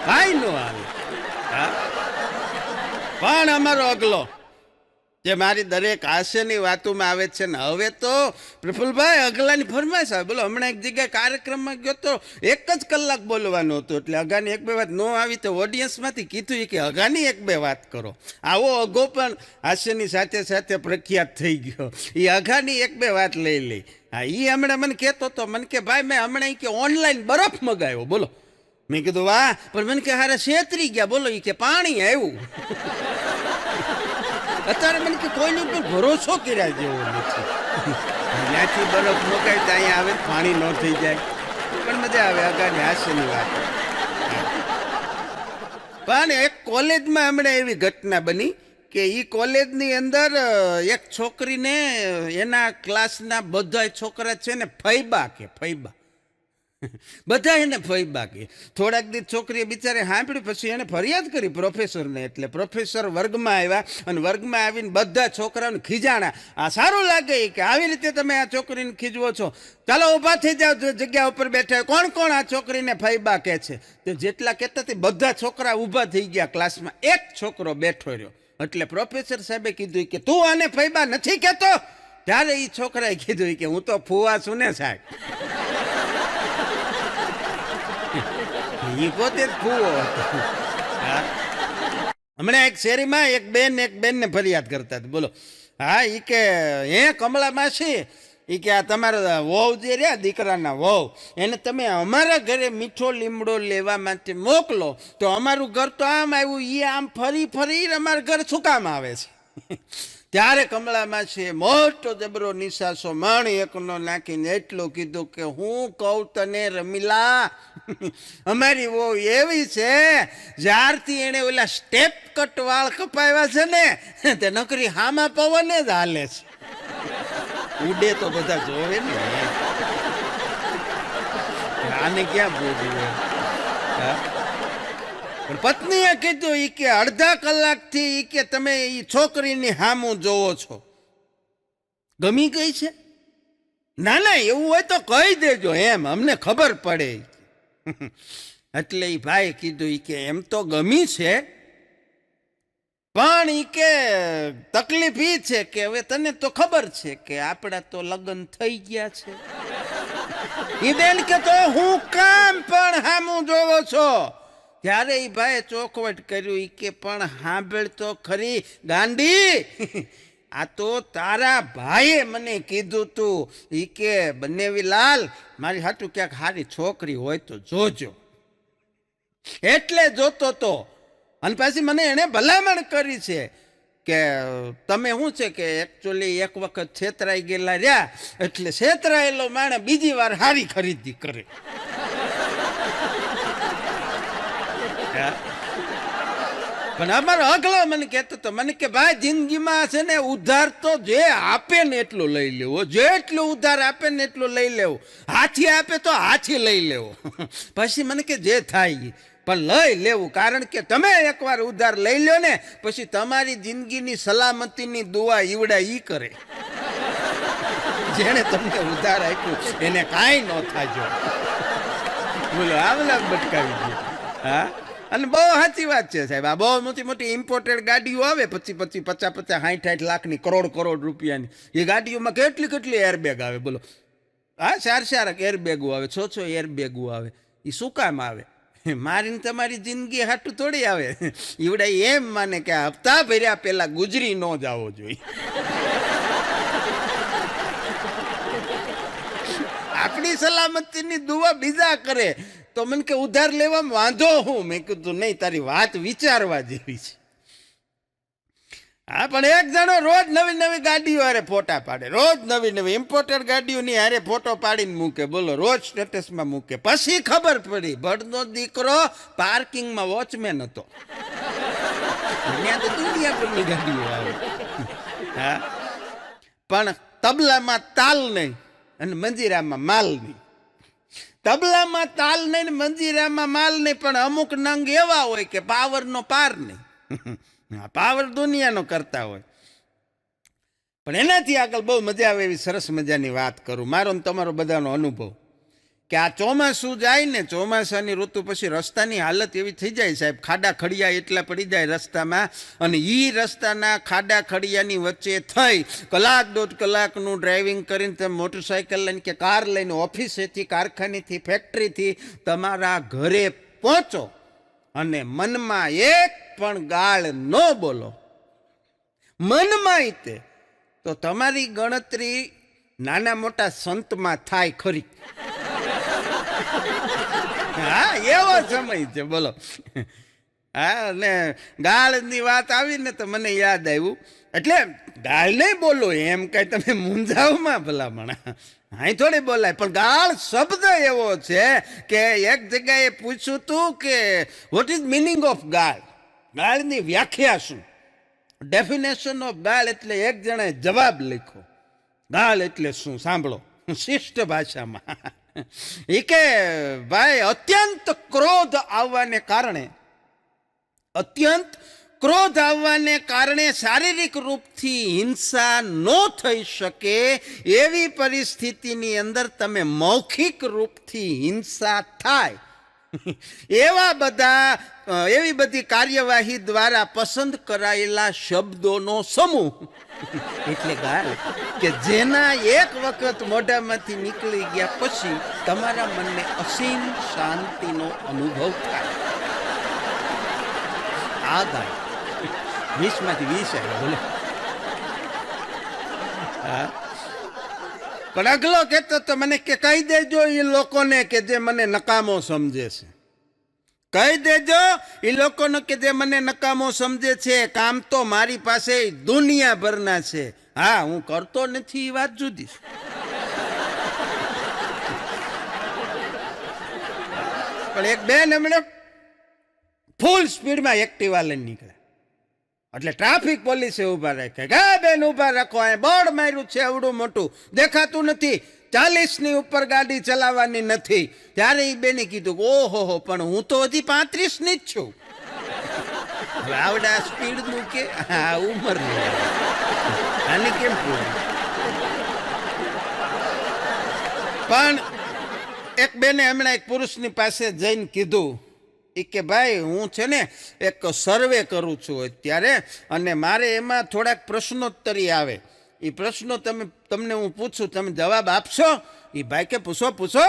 કાંઈ ન આવે હા પણ અમારો અગલો જે મારી દરેક હાસ્યની વાતોમાં આવે છે ને હવે તો પ્રફુલભાઈ અગલાની ફરમાઈશ આવે બોલો હમણાં એક જગ્યાએ કાર્યક્રમમાં ગયો તો 1 જ કલાક બોલવાનું હતું એટલે અગાની 1-2 વાત ન આવી તો ઓડિયન્સમાંથી કીધું કે અગાની 1-2 વાત કરો આવો અગો પણ હાસ્યની સાથે સાથે પ્રખ્યાત થઈ ગયો એ અગાની 1-2 વાત લઈ હા એ હમણાં મને કહેતો હતો મને કે ભાઈ મેં હમણાં કે ઓનલાઈન બરફ મગાવ્યો બોલો મેં કીધું વાહ પણ મને કે હારે છેતરી ગયા બોલો એ કે પાણી આવ્યું અત્યારે મને કે કોઈની ઉપર ભરોસો કર્યા જેવો નથી ત્યાંથી બરફ મુકાય તો અહીંયા આવે પાણી ન થઈ જાય પણ મજા આવે અગાની હાસ્યની વાત પણ એક કોલેજમાં હમણાં એવી ઘટના બની કે એ કોલેજની અંદર એક છોકરીને એના ક્લાસના બધા છોકરા છે ને ફૈબા બધા એને ફૈબા કે થોડાક દિવસ છોકરીએ બિચારે સાંભળ્યું પછી એને ફરિયાદ કરી પ્રોફેસરને એટલે પ્રોફેસર વર્ગમાં આવ્યા અને વર્ગમાં આવીને બધા છોકરાઓને ખીજાણા આ સારું લાગે કે આવી રીતે તમે આ છોકરીને ખીજવો છો ચાલો ઊભા થઈ જાઓ જગ્યા ઉપર બેઠા કોણ કોણ આ છોકરીને ફૈબા કહે છે તો જેટલા કહેતા તે બધા છોકરા ઊભા થઈ ગયા ક્લાસમાં એક છોકરો બેઠો રહ્યો એટલે પ્રોફેસર સાહેબે કીધું કે તું આને ફૈબા નથી કહેતો ત્યારે એ છોકરાએ કીધું કે હું તો ફુવા છું ને સાહેબ એ પોતે જ ફૂવો હતો હમણાં એક શેરીમાં એક બેનને ફરિયાદ કરતા હતા. બોલો, હા, એ કે હે કમળા માસી, એ કે આ તમારા વહુ જે રહ્યા દીકરાના વહુ, એને તમે અમારા ઘરે મીઠો લીમડો લેવા માટે મોકલો તો અમારું ઘર તો આમ આવ્યું, એ આમ ફરી ફરી અમારા ઘર શું કામ આવે છે? ત્યારે કમળામાં છે મોટો જબરો નિશાસો મણ એકનો નાખીને એટલું કીધું કે હું કહું તને રમીલા, અમારી વહુ એવી છે, જ્યારથી એને ઓલા સ્ટેપ કટ વાળ કપાવ્યા છે ને તે નકરી હામા પવને જ હાલે છે. ઉડે તો બધા જોવે ને, આને ક્યાં બોલવું? પણ પત્નીએ કીધું ઈ કે અડધા કલાકથી ઈ કે તમે ઈ છોકરીની હામું જોવો છો, ગમી ગઈ છે? ના ના, એવું હોય તો કહી દેજો, એમ અમને ખબર પડે. એટલે ઈ ભાઈ કીધું ઈ કે એમ તો ગમી છે, પણ ઈ કે તકલીફ ઈ છે કે હવે તને તો ખબર છે કે આપણા તો લગ્ન થઈ ગયા છે. ઈ બેન કે તો હું કામ પણ હામું જોવો છો? ત્યારે ઈ ભાઈ ચોખવટ કર્યું, ઈ કે પણ સાંભળ તો ખરી ગાંડી, આ તો તારા ભાઈએ મને કીધું તું, ઈ કે બનેવી લાલ મારી હાટું ક્યાંક સારી છોકરી હોય તો જોજો, એટલે જોતો તો. અને પાછી મને એણે ભલામણ કરી છે કે તમે શું છે કે એકચ્યુઅલી એક વખત છેતરાઈ ગયેલા રહ્યા, એટલે છેતરાયેલો માણસ બીજી વાર સારી ખરીદી કરે. પણ અમારો અગલો મને કહેતો હતો, મને કે ભાઈ જિંદગીમાં છે ને ઉધાર તો જે આપે ને એટલું લઈ લેવો, જેટલું ઉધાર આપે ને એટલું લઈ લેવું, હાથી આપે તો હાથી લઈ લેવો, પછી મને કે જે થાય પણ લઈ લેવું, કારણ કે તમે એકવાર ઉધાર લઈ લો ને પછી તમારી જિંદગીની સલામતીની દુઆ ઈવડા ઈ કરે. જેને તમને ઉધાર આપ્યું એને કાંઈ ન થાય. બોલો, આવલા બટકાવી ગયું. હા, અને બહુ સાચી વાત છે સાહેબ. આ બહુ મોટી મોટી ઇમ્પોર્ટેડ ગાડીઓ આવે 25 50 60 લાખની, કરોડ રૂપિયાની, એ ગાડીઓમાં કેટલી એરબેગ આવે બોલો. હા, 4 એરબેગો આવે, 6 એરબેગો આવે. એ શું કામ આવે? મારીને તમારી જિંદગી હાટું થોડી આવે. ઈવડા એમ માને કે હપ્તા ભર્યા પેલા ગુજરી ન જાવો જોઈએ. આપણી સલામતીની દુઆ બીજા કરે તો મને કે ઉધાર લેવામાં વાંધો હું? મેં કીધું નહીં, તારી વાત વિચારવા જેવી છે. હા, પણ એક જણો રોજ નવી ગાડીઓ હારે ફોટા પાડે, રોજ નવી ઇમ્પોર્ટેડ ગાડીઓની હારે ફોટો પાડીને મૂકે, બોલો, રોજ સ્ટેટસમાં મૂકે. પછી ખબર પડી ભડનો દીકરો પાર્કિંગમાં વોચમેન હતો. ત્યાં તો દુનિયાભરની ગાડીઓ આવે. હા, પણ તબલામાં તાલ નહીં અને મંજીરામાં માલ નહીં. તબલામાં તાલ નહીં ને મંજીરામાં માલ નહીં, પણ અમુક નંગ એવા હોય કે પાવરનો પાર નહીં. પાવર દુનિયાનો કરતા હોય. પણ એનાથી આગળ બહુ મજા આવે એવી સરસ મજાની વાત કરું, મારો ને તમારો બધાનો અનુભવ, કે આ ચોમાસું જાય ને, ચોમાસાની ઋતુ પછી રસ્તાની હાલત એવી થઈ જાય સાહેબ, ખાડા ખડિયા એટલા પડી જાય રસ્તામાં, અને એ રસ્તાના ખાડા ખડિયાની વચ્ચે થઈ 1-1.5 કલાકનું ડ્રાઇવિંગ કરીને તમે મોટરસાઇકલ લઈને કે કાર લઈને ઓફિસેથી, કારખાનેથી, ફેક્ટરીથી તમારા ઘરે પહોંચો અને મનમાં એક પણ ગાળ ન બોલો, મનમાં તે, તો તમારી ગણતરી નાના મોટા સંતમાં થાય ખરી. હા, એવો સમય છે બોલો. હા, ને ગાળની વાત આવી ને તો મને યાદ આવ્યું, એટલે ગાળ નહીં બોલો એમ કઈ તમે મૂંઝાવમાં ભલામણ, અહીં થોડી બોલાય, પણ ગાળ શબ્દ એવો છે કે એક જગ્યાએ પૂછ્યું તું કે વોટ ઇઝ મિનિંગ ઓફ ગાળ, ગાળની વ્યાખ્યા શું, ડેફિનેશન ઓફ ગાળ, એટલે એક જણાએ જવાબ લખ્યો, ગાળ એટલે શું સાંભળો શિષ્ટ ભાષામાં. એ કે ભાઈ અત્યંત ક્રોધ આવવાને કારણે શારીરિક રૂપથી હિંસા ન થઈ શકે એવી પરિસ્થિતિની અંદર તમે મૌખિક રૂપથી હિંસા થાય એવી બધી કાર્યવાહી દ્વારા પસંદ કરાયેલા શબ્દોનો સમૂહ એટલે ગાળ, કે જેના એક વખત મોઢામાંથી નીકળી ગયા પછી તમારા મનને અસીમ શાંતિનો અનુભવ થાય. આ ગાળ 20માંથી 20 આવ્યા બોલે. હા, પણ અગલો કહેતો તો મને કે કહી દેજો એ લોકોને કે જે મને નકામો સમજે છે, કહી દેજો એ લોકોને કે જે મને નકામો સમજે છે, કામ તો મારી પાસે દુનિયાભરના છે. હા, હું કરતો નથી એ વાત જુદી છે. પણ એક બેન એમણે ફૂલ સ્પીડમાં એક્ટિવા લઈને નીકળ્યા એટલે ટ્રાફિક પોલીસે ઉભા રાખ્યા. હા બેન ઉભા રાખો, આ બોર્ડ માર્યું છે એવડું મોટું, દેખાતું નથી, 40ની ઉપર ગાડી ચલાવવાની નથી. ત્યારે એ બેને કીધું ઓહો, પણ હું તો હજી 35ની જ છું. આવડા સ્પીડનું કે હા ઉંમર આની કેમ પૂરું. પણ એક બેને હમણાં એક પુરુષની પાસે જઈને કીધું કે ભાઈ હું છે ને એક સર્વે કરું છું અત્યારે, અને મારે એમાં થોડાક પ્રશ્નોત્તરી આવે. એ પ્રશ્નો તમને હું પૂછું, તમે જવાબ આપશો? એ ભાઈ કે પૂછો.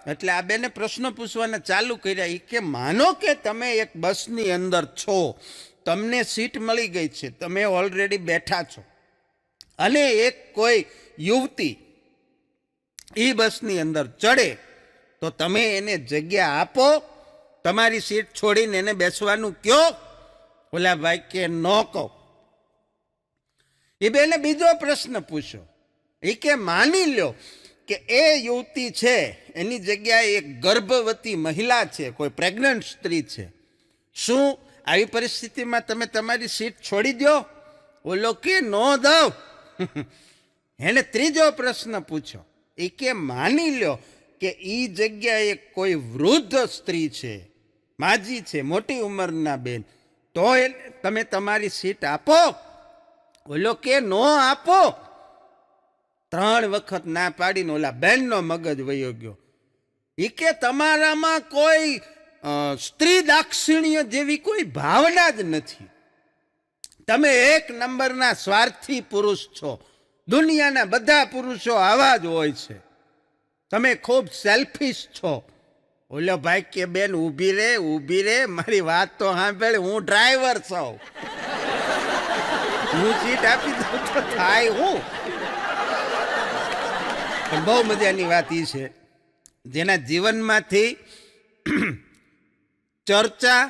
એટલે આ બેને પ્રશ્નો પૂછવાના ચાલુ કર્યા. એ કે માનો કે તમે એક બસની અંદર છો, તમને સીટ મળી ગઈ છે, તમે ઓલરેડી બેઠા છો, અને એક કોઈ યુવતી એ બસની અંદર ચડે તો તમે એને જગ્યા આપો? તમારી સીટ છોડીને એને બેસવાનું કયો? ઓલા ભાઈ કે ન કહો. એ બેને બીજો પ્રશ્ન પૂછ્યો. એ કે માની લ્યો કે એ યુવતી છે એની જગ્યાએ એક ગર્ભવતી મહિલા છે, કોઈ પ્રેગ્નન્ટ સ્ત્રી છે, શું આવી પરિસ્થિતિમાં તમે તમારી સીટ છોડી દો? ઓલો કે નો દઉં. એને ત્રીજો પ્રશ્ન પૂછ્યો. એ કે માની લ્યો કે એ જગ્યાએ કોઈ વૃદ્ધ સ્ત્રી છે, માજી છે, મોટી ઉંમરના બેન, તો તમે તમારી સીટ આપો? ઓલો કે નો આપો. 3 વખત ના પાડીને ઓલા બેનનો મગજ વયો ગયો. એ કે તમારામાં કોઈ સ્ત્રી દાક્ષિણ્ય જેવી કોઈ ભાવના જ નથી. તમે 1 નંબરના સ્વાર્થી પુરુષ છો. દુનિયાના બધા પુરુષો આવા જ હોય છે. તમે ખૂબ સેલ્ફિશ છો. ઓલો ભાઈ કે બેન ઊભી રે, મારી વાત તો સાંભળ, હું ડ્રાઈવર છું, હું સીટ આપી દઉં તો થાય હું. પણ બહુ મજાની વાત એ છે જેના જીવનમાંથી ચર્ચા,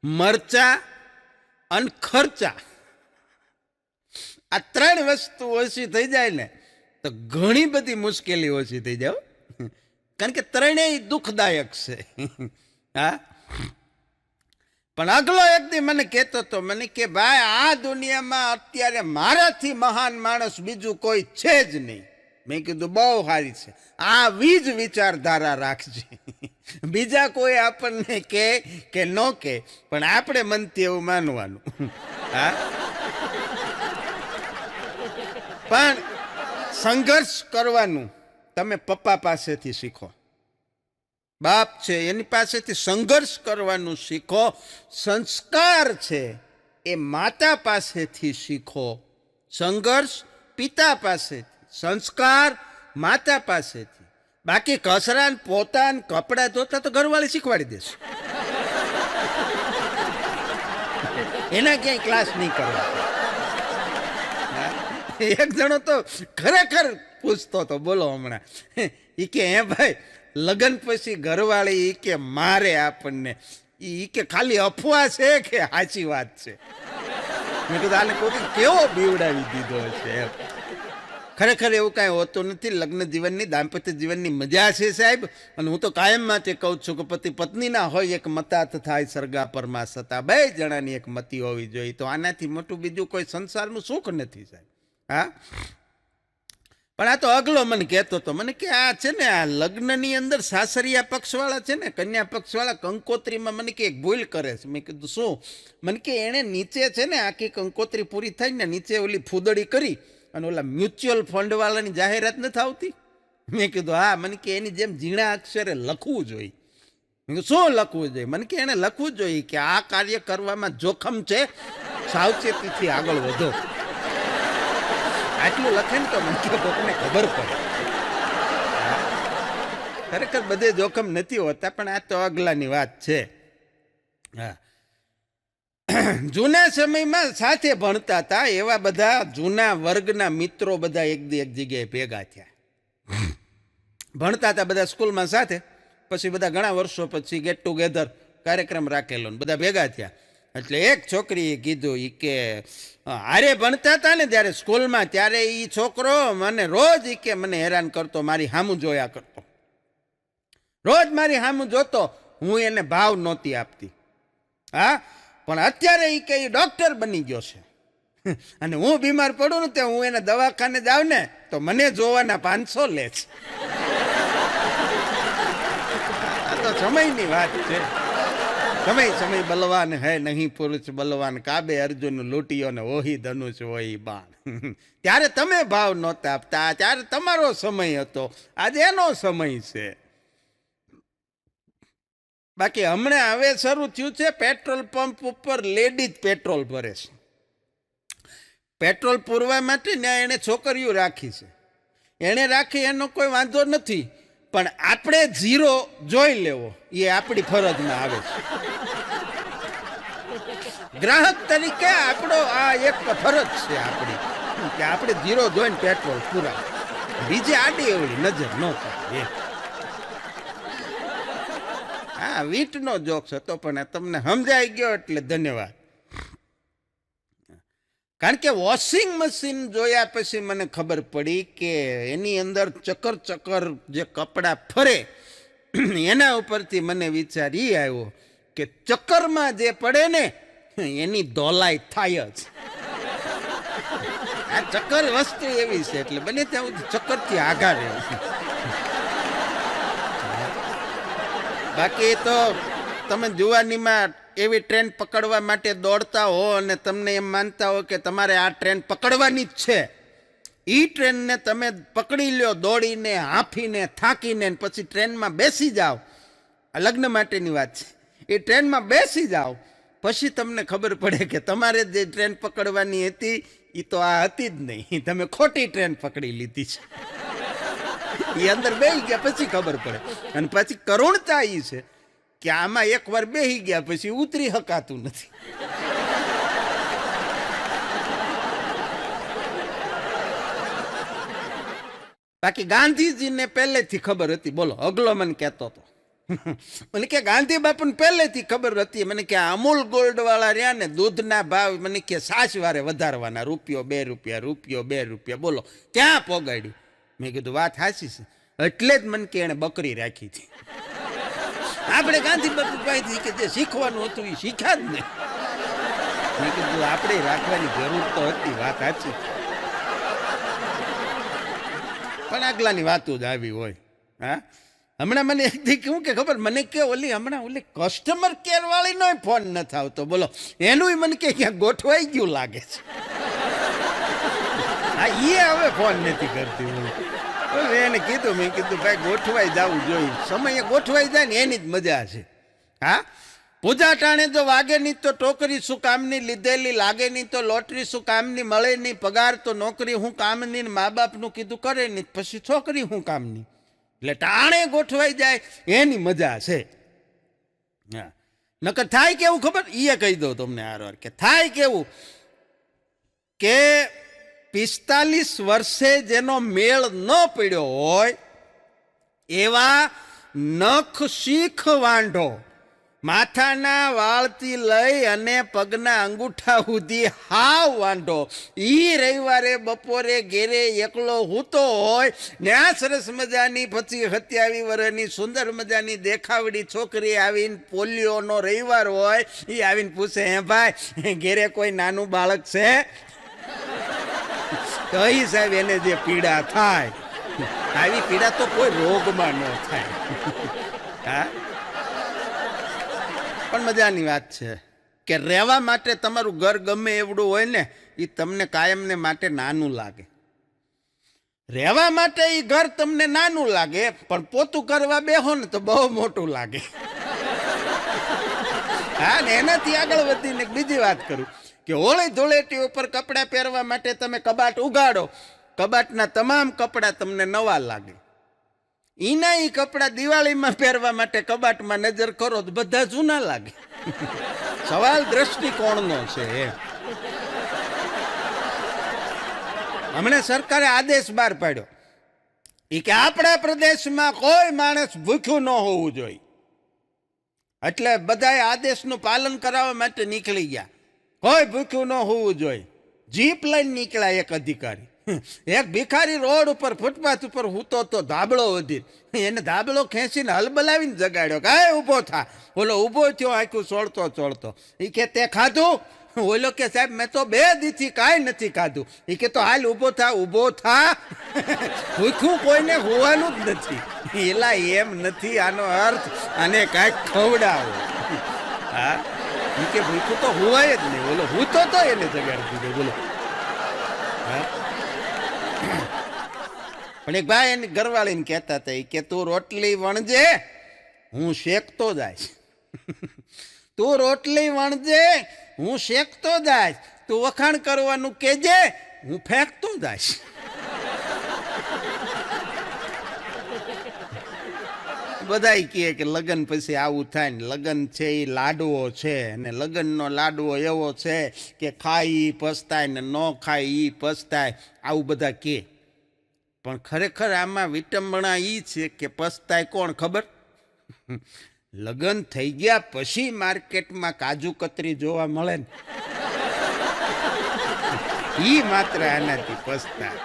મરચા અને ખર્ચા આ 3 વસ્તુ ઓછી થઈ જાય ને તો ઘણી બધી મુશ્કેલી ઓછી થઈ જાય. કારણ કે ત્રણેય દુઃખદાયક છે. હા, પણ અગલો એક દી મને કહેતો હતો, મને કે ભાઈ આ દુનિયામાં અત્યારે મારાથી મહાન માણસ બીજું કોઈ છે જ નહીં. મેં કીધું બહુ સારી છે, આવી જ વિચારધારા રાખજે. બીજા કોઈ આપણને કે ન કે, પણ આપણે મનથી એવું માનવાનું. હા, પણ સંઘર્ષ કરવાનું તમે પપ્પા પાસેથી શીખો. બાપ છે એની પાસેથી સંઘર્ષ કરવાનું શીખો. સંસ્કાર છે એ માતા પાસેથી શીખો. સંઘર્ષ પિતા પાસેથી, સંસ્કાર માતા પાસેથી. બાકી કસરા ને પોતા ને કપડાં ધોતા તો ઘરવાળી શીખવાડી દેશે. એના ક્યાંય ક્લાસ નહીં કરવા. એક જણો તો ખરેખર પૂછતો હતો, બોલો હમણાં, એ કે હે ભાઈ લગ્ન પછી ઘરવાળી એ કે મારે આપણને, એ કે ખાલી અફવા છે કે સાચી વાત છે? મેં કીધું આને કોઈ કેવો બીવડાવી દીધો છે. ખરેખર એવું કાંઈ હોતું નથી. લગ્ન જીવનની, દાંપત્ય જીવનની મજા છે સાહેબ. અને હું તો કાયમ માટે કહું છું કે પતિ પત્નીના હોય એક મતાત થાય સરગા પરમાં સતા, 2 જણાની એક મતી હોવી જોઈએ. તો આનાથી મોટું બીજું કોઈ સંસારનું સુખ નથી સાહેબ. હા, પણ આ તો અગલો મને કહેતો હતો, મને કે આ છે ને આ લગ્નની અંદર સાસરિયા પક્ષવાળા છે ને, કન્યા પક્ષવાળા કંકોત્રીમાં મને કે એક ભૂલ કરે છે. મેં કીધું શું? મને કે એણે નીચે છે ને આખી કંકોત્રી પૂરી થાય ને નીચે ઓલી ફૂદડી કરી અને ઓલા મ્યુચ્યુઅલ ફંડવાળાની જાહેરાત નથી આવતી? મેં કીધું હા. મને કે એની જેમ ઝીણા અક્ષરે લખવું જોઈએ. મેં કીધું શું લખવું જોઈએ? મને કે એણે લખવું જોઈએ કે આ કાર્ય કરવામાં જોખમ છે, સાવચેતીથી આગળ વધો. આટલું લખે ને તો મને કોકને ખબર પડે. ખરેખર બધે જોખમ નથી હોતા, પણ આ તો અગલાની વાત છે. હા, જૂના સમયમાં સાથે ભણતા હતા એવા બધા જૂના વર્ગના મિત્રો બધા એક જગ્યાએ ભેગા થયા. ભણતા હતા બધા સ્કૂલમાં સાથે, પછી બધા ઘણા વર્ષો પછી ગેટ ટુગેધર કાર્યક્રમ રાખેલો ને બધા ભેગા થયા. એટલે એક છોકરીએ કીધું ઈ કે હારે ભણતા હતા ને ત્યારે સ્કૂલમાં, ત્યારે એ છોકરો મને રોજ ઈ કે મને હેરાન કરતો, મારી સામું જોયા કરતો, રોજ મારી સામું જોતો, હું એને ભાવ નહોતી આપતી. હા, પણ અત્યારે ઈ કે એ ડોક્ટર બની ગયો છે અને હું બીમાર પડું ને તો હું એને દવાખાને જાઉં ને તો મને જોવાના 500 લે છે. આ તો સમયની વાત છે. સમય બલવાન હૈ નહીં પુરુષ બલવાન, કાબે અર્જુન લૂંટ્યો ને ઓહી ધનુષ હોય બાણ. ત્યારે તમે ભાવ નહોતા આપતા, ત્યારે તમારો સમય હતો, આજે એનો સમય છે. બાકી હમણાં હવે શરૂ થયું છે, પેટ્રોલ પંપ ઉપર લેડીઝ પેટ્રોલ ભરે છે. પેટ્રોલ પૂરવા માટે ને એણે છોકરીઓ રાખી છે, એણે રાખી એનો કોઈ વાંધો નથી, પણ આપણે ઝીરો જોઈ લેવો એ આપણી ફરજમાં આવે છે. ગ્રાહક તરીકે આપણો આ એક ફરજ છે આપણી કે આપણે ઝીરો જોઈને પેટ્રોલ પૂરા, બીજે આડી એવડી નજર ન કરે. હા, વીટનો જોક્સ હતો પણ તમને સમજાઈ ગયો એટલે ધન્યવાદ. કારણ કે વોશિંગ મશીન જોયા પછી મને ખબર પડી કે એની અંદર ચક્કર જે કપડાં ફરે એના ઉપરથી મને વિચાર એ આવ્યો કે ચક્કરમાં જે પડે ને એની ધોલાઈ થાય જ. આ ચક્કર વસ્તુ એવી છે એટલે બને ત્યાં ચક્કરથી આઘા રહેવું. બાકી તો તમે જુવાનીમાં એવી ટ્રેન પકડવા માટે દોડતા હો અને તમને એમ માનતા હો કે તમારે આ ટ્રેન પકડવાની જ છે, એ ટ્રેનને તમે પકડી લ્યો દોડીને, હાંફીને, થાકીને, પછી ટ્રેનમાં બેસી જાઓ. આ લગ્ન માટેની વાત છે. એ ટ્રેનમાં બેસી જાઓ પછી તમને ખબર પડે કે તમારે જે ટ્રેન પકડવાની હતી એ તો આ હતી જ નહીં, તમે ખોટી ટ્રેન પકડી લીધી છે. એ અંદર બેસી ગયા પછી ખબર પડે. અને પછી કરુણતા એ છે કે આમાં એકવાર બેસી ગયા પછી ઉતરી શકાતું નથી. બાકી ગાંધીજીને પહેલેથી ખબર હતી, બોલો, અગલો મને કહેતો હતો, મને કે ગાંધી બાપુને પહેલેથી ખબર હતી, મને કે અમૂલ ગોલ્ડ વાળા રહ્યા ને દૂધના ભાવ મને કે સાચવારે વધારવાના, ₹2 ₹2 બોલો ક્યાં પોગાડ્યું. મેં કીધું વાત સાચી છે, એટલે જ મને કે એને બકરી રાખી હતી. આપણે ગાંધી બાપુ પાસેથી કે જે શીખવાનું હતું એ શીખ્યા જ નહીં. મેં કીધું આપણે રાખવાની જરૂર તો હતી, વાત સાચી, પણ આગલાની વાતો જ આવી હોય. હા, હમણાં મને એક દી કેવું કે ખબર, મને કે હમણાં ઓલી કસ્ટમર કેર વાળી નો ફોન નથી આવતો, બોલો એનું મને કે ક્યાં ગોઠવાઈ ગયું લાગે છે. હા, એ હવે ફોન નથી કરતી. મેં એને કીધું, મેં કીધું ભાઈ ગોઠવાઈ જવું જોઈએ, સમયે ગોઠવાઈ જાય ને એની જ મજા છે. હા, પૂજા ટાણે જો વાગે નહીં તો ટોકરી શું કામની, લીધેલી લાગે નહીં તો લોટરી શું કામની, મળે નહીં પગાર તો નોકરી હું કામની, મા બાપનું કીધું કરે નહીં પછી છોકરી હું કામની. એટલે ટાણે ગોઠવાઈ જાય એની મજા છે. હા, નકર થાય કેવું ખબર, એ કહી દઉં તમને હારવાર કે થાય કેવું કે 45 વર્ષે જેનો મેળ ન પડ્યો હોય એવા નખ શીખ વાંઢો, માથાના વાળથી લઈ અને પગના અંગૂઠા સુધી હાવ વાંઢો, ઈ રવિવારે બપોરે ઘેરે એકલો હૂતો હોય ને આ સરસ મજાની 27 વર્ષની સુંદર મજાની દેખાવડી છોકરી આવીને, પોલિયોનો રવિવાર હોય, એ આવીને પૂછે, હે ભાઈ ઘેરે કોઈ નાનું બાળક છે? કહી સાહેબ એને જે પીડા થાય, આવી પીડા તો કોઈ રોગમાં ન થાય. હા, પણ મજાની વાત છે કે રહેવા માટે તમારું ઘર ગમે એવડું હોય ને એ તમને કાયમને માટે નાનું લાગે. રહેવા માટે એ ઘર તમને નાનું લાગે, પણ પોતું કરવા બેહો ને તો બહુ મોટું લાગે. હા, ને એનાથી આગળ વધીને બીજી વાત કરું કે હોળી ધૂળેટી ઉપર કપડાં પહેરવા માટે તમે કબાટ ઉગાડો, કબાટના તમામ કપડાં તમને નવા લાગે. એના એ કપડાં દિવાળીમાં પહેરવા માટે કબાટમાં નજર કરો તો બધા જૂના લાગે. સવાલ દ્રષ્ટિકોણનો છે. હમણાં સરકારે આદેશ બહાર પાડ્યો એ કે આપણા પ્રદેશમાં કોઈ માણસ ભૂખ્યું ન હોવું જોઈએ. એટલે બધાએ આદેશનું પાલન કરાવવા માટે નીકળી ગયા. કોઈ ભૂખ્યું ન હોવું જોઈએ. જીપ લઈને નીકળ્યા એક અધિકારી. એક ભિખારી રોડ ઉપર ફૂટપાથ ઉપર હૂતો તો ધાબળો વધી, એને ધાબળો ખેંચીને હલબલાવીને જગાડ્યો. કાંઈ ઊભો થા. ઓલો ઊભો થયો, આખું ચોળતો એ કે તે ખાધું? ઓલો કે સાહેબ મેં તો 2 દીથી કાંઈ નથી ખાધું. એ કે તો હાલ ઊભો થા. ભૂખ્યું કોઈને હોવાનું જ નથી. એલા એમ નથી, આનો અર્થ આને કાંઈક ખવડાવો. હા, એ કે ભૂખ્યું તો હોવાય જ નહીં. ઓલો હૂતો તો એને જગાડી દીધો. બોલો. હા, પણ એક ભાઈ એની ઘરવાળીને કહેતા હતા કે તું રોટલી વણજે, હું શેકતો જાય. તું રોટલી વણજે, હું શેકતો જાય. તું વખાણ કરવાનું કેજે, હું ફેંકતો જાય. બધા કહે કે લગ્ન પછી આવું થાય ને. લગ્ન છે એ લાડવો છે, અને લગ્નનો લાડવો એવો છે કે ખાય એ પસ્તાય ને ન ખાય એ પસ્તાય, આવું બધા કહે. પણ ખરેખર આમાં વિટંબણા એ છે કે પસ્તાય કોણ ખબર? લગ્ન થઈ ગયા પછી માર્કેટમાં કાજુ કતરી જોવા મળે ને, ઈ માત્ર આનાથી પસ્તાય.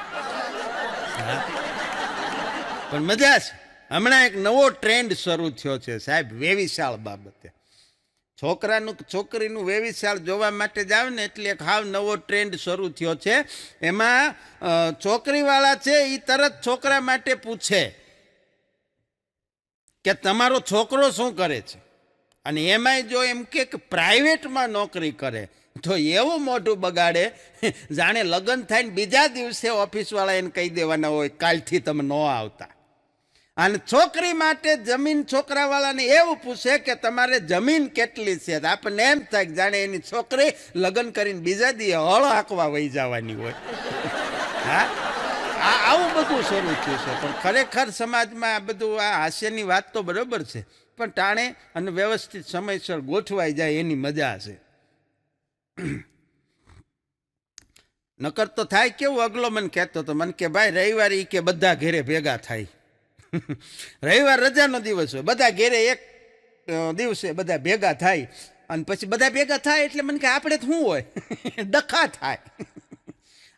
પણ મજા છે. હમણાં એક નવો ટ્રેન્ડ શરૂ થયો છે સાહેબ, વેવિશાળ બાબતે. છોકરાનું છોકરીનું વેવિશાળ જોવા માટે જાવ ને એટલે એક હાવ નવો ટ્રેન્ડ શરૂ થયો છે. એમાં છોકરીવાળા છે એ તરત છોકરા માટે પૂછે કે તમારો છોકરો શું કરે છે, અને એમાંય જો એમ કે પ્રાઇવેટમાં નોકરી કરે તો એવું મોઢું બગાડે જાણે લગ્ન થાય ને બીજા દિવસે ઓફિસવાળા એને કહી દેવાના હોય કાલથી તમે ન આવતા. અને છોકરી માટે જમીન છોકરાવાળાને એવું પૂછે કે તમારે જમીન કેટલી છે. આપણને એમ થાય કે જાણે એની છોકરી લગ્ન કરીને બીજા દી હળ હાંકવા વહી જવાની હોય. હા, આવું બધું શરૂ થયું છે. પણ ખરેખર સમાજમાં આ બધું આ હાસ્યની વાત તો બરોબર છે, પણ ટાણે અને વ્યવસ્થિત સમયસર ગોઠવાઈ જાય એની મજા છે. નકર તો થાય કેવું, અગલો મને કહેતો હતો, મને કે ભાઈ રવિવારે કે બધા ઘેરે ભેગા થાય. રવિવાર રજાનો દિવસ હોય, બધા ઘેરે એક દિવસે બધા ભેગા થાય, અને પછી બધા ભેગા થાય એટલે મને કે આપણે શું હોય ડખા થાય.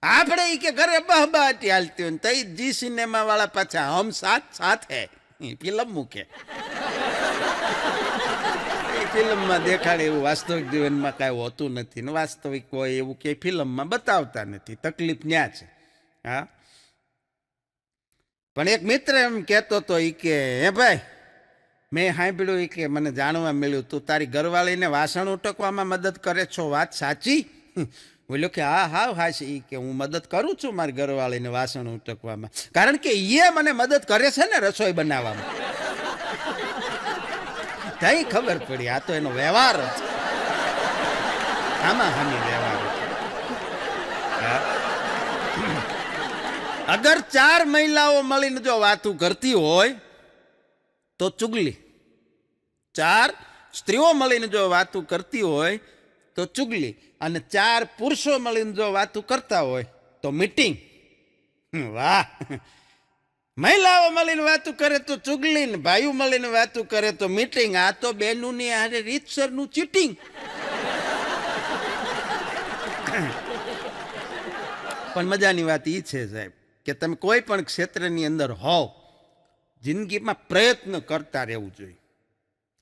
આપણે એ કે ઘરે બહબાટી હાલતી હોય, તઈ જી સિનેમા વાળા પાછા હમ સાથ હે ફિલ્મ મૂકે. એ ફિલ્મમાં દેખાડે એવું વાસ્તવિક જીવનમાં કાંઈ હોતું નથી, ને વાસ્તવિક હોય એવું કે ફિલ્મમાં બતાવતા નથી. તકલીફ ન્યા છે. હા, પણ એક મિત્ર એમ કહેતો હતો એ કે હે ભાઈ મેં સાંભળ્યું કે મને જાણવા મળ્યું તું તારી ઘરવાળીને વાસણ ઉટકવામાં મદદ કરે છો, વાત સાચી? બોલ્યો કે હા હા હાચી, કે હું મદદ કરું છું મારી ઘરવાળીને વાસણ ઉટકવામાં, કારણ કે એ મને મદદ કરે છે ને રસોઈ બનાવવામાં. તઈ ખબર પડી આ તો એનો વ્યવહાર જ આમાં હામી વ્યવહાર. અગર 4 મહિલાઓ મળીને જો વાતું કરતી હોય તો ચુગલી, 4 સ્ત્રીઓ મળીને જો વાતું કરતી હોય તો ચુગલી, અને 4 પુરુષો મળીને જો વાતું કરતા હોય તો મીટિંગ. વાહ! મહિલાઓ મળીને વાતું કરે તો ચુગલી, ને ભાઈઓ મળીને વાતું કરે તો મીટિંગ. આ તો બેનુની હારે રીતસરનું ચીટિંગ. પણ મજાની વાત એ છે સાહેબ કે તમે કોઈ પણ ક્ષેત્રની અંદર હોવ, જિંદગીમાં પ્રયત્ન કરતા રહેવું જોઈએ.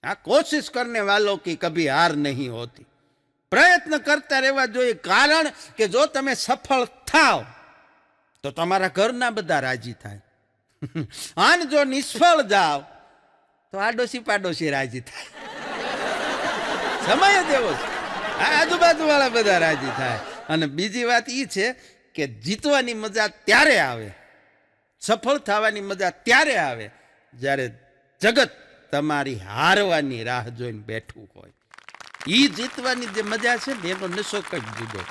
આ કોશિશ કરને વાલો કી કભી હાર નહીં હોતી. પ્રયત્ન કરતા રહેવા જોઈએ, કારણ કે જો તમે સફળ થાવ તો તમારા ઘરના બધા રાજી થાય, અને જો નિષ્ફળ જાઓ તો આડોશી પાડોશી રાજી થાય. સમય જ એવો છે, આજુબાજુ વાળા બધા રાજી થાય. અને બીજી વાત એ છે કે જીતવાની મજા ત્યારે આવે, સફળ થવાની મજા ત્યારે આવે જ્યારે જગત તમારી હારવાની રાહ જોઈને બેઠું હોય. એ જીતવાની જે મજા છે ને એનો નશો કંઈક જુદો.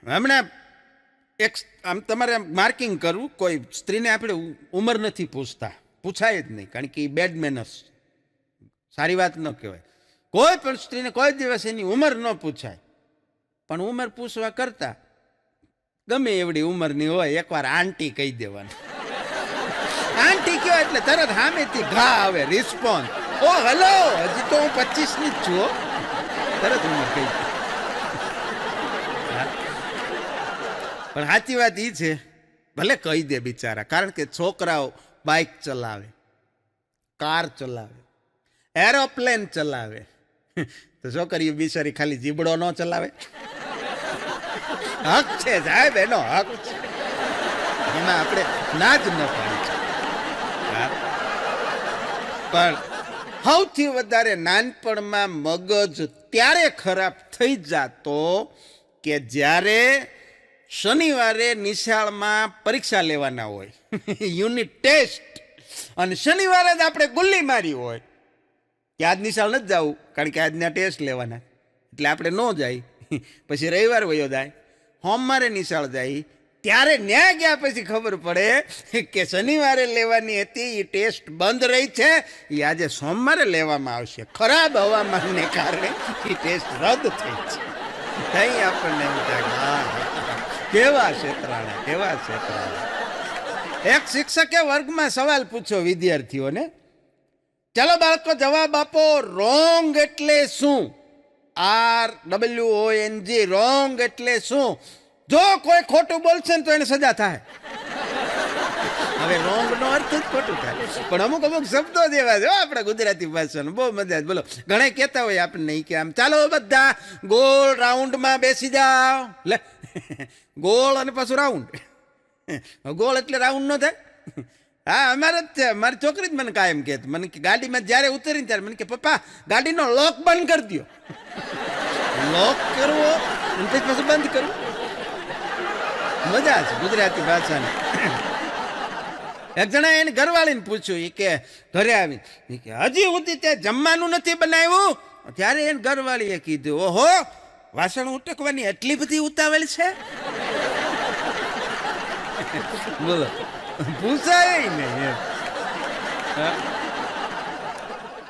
હમણાં એક આમ તમારે માર્કિંગ કરવું, કોઈ સ્ત્રીને આપણે ઉંમર નથી પૂછતા, પૂછાય જ નહીં, કારણ કે એ બેડ મેનર્સ, સારી વાત ન કહેવાય. કોઈ પણ સ્ત્રીને કોઈ દિવસ એની ઉંમર ન પૂછાય. પણ ઉંમર પૂછવા કરતા ગમે એવડી ઉંમરની હોય એકવાર આંટી કહી દેવાનું. આંટી કહેવાય એટલે તરત સામેથી ઘા આવે, રિસ્પોન્સ. ઓ હલો, હજી તો હું 25ની જ છું હો. તરત ઉંમર કહી દે. પણ સાચી વાત એ છે, ભલે કહી દે બિચારા, કારણ કે છોકરાઓ બાઇક ચલાવે, કાર ચલાવે, એરોપ્લેન ચલાવે, તો છોકરીઓ બિચારી ખાલી જીબડો ન ચલાવે? હક છે સાહેબ, એનો હક છે, એમાં આપણે ના જ ન પાડી. પણ સૌથી વધારે નાનપણમાં મગજ ત્યારે ખરાબ થઈ જતો કે જ્યારે શનિવારે નિશાળમાં પરીક્ષા લેવાના હોય, યુનિટ ટેસ્ટ, અને શનિવારે જ આપણે ગુલ્લી મારી હોય કે આજ નિશાળ નથી જવું કારણ કે આજના ટેસ્ટ લેવાના, એટલે આપણે ન જાય. પછી રવિવાર વયો જાય, સોમવારે નિશાળ જાય, ત્યારે ન્યા ગયા પછી ખબર પડે કે શનિવારે લેવાની હતી એ ટેસ્ટ બંધ રહી છે, એ આજે સોમવારે લેવામાં આવશે. ખરાબ હવામાનને કારણે એ ટેસ્ટ રદ થઈ છે. ત્યાં આપણને એમ થાય કેવા ક્ષેત્રાણા, કેવા ક્ષેત્રાણા. એક શિક્ષકે વર્ગમાં સવાલ પૂછ્યો વિદ્યાર્થીઓને, ચાલો બાળકો જવાબ આપો, રોંગ એટલે શું? RWONG, રોંગ એટલે શું? જો કોઈ ખોટું બોલશે ને તો એને સજા થાય. હવે રોંગ નો અર્થ જ ખોટું થાય, પણ અમુક અમુક શબ્દો જેવા છે આપણા ગુજરાતી ભાષાનો, બહુ મજા. બોલો, ઘણા કહેતા હોય આપણને કે આમ ચાલો બધા ગોળ રાઉન્ડમાં બેસી જાઓ. લે, ગોળ અને પાછું રાઉન્ડ. ગોળ એટલે રાઉન્ડ ન થાય? હા, અમારે જ છે. મારી છોકરી જ મને કાયમ કહે, મને કે ગાડીમાં જ્યારે ઉતરીને ત્યારે મને કે પપ્પા ગાડીનો લોક બંધ કરી દો. લોક કરવો અને પછી પાછું બંધ કરવું, મજા છે ગુજરાતી ભાષાની. એક જણા એની ઘરવાળીને પૂછ્યું, એ કે ઘરે આવી કે હજી સુધી તે જમવાનું નથી બનાવ્યું? ત્યારે એને ઘરવાળીએ કીધું, ઓહો, વાસણ ઉટકવાની એટલી બધી ઉતાવળ છે? બોલો, પૂછાય નહીં.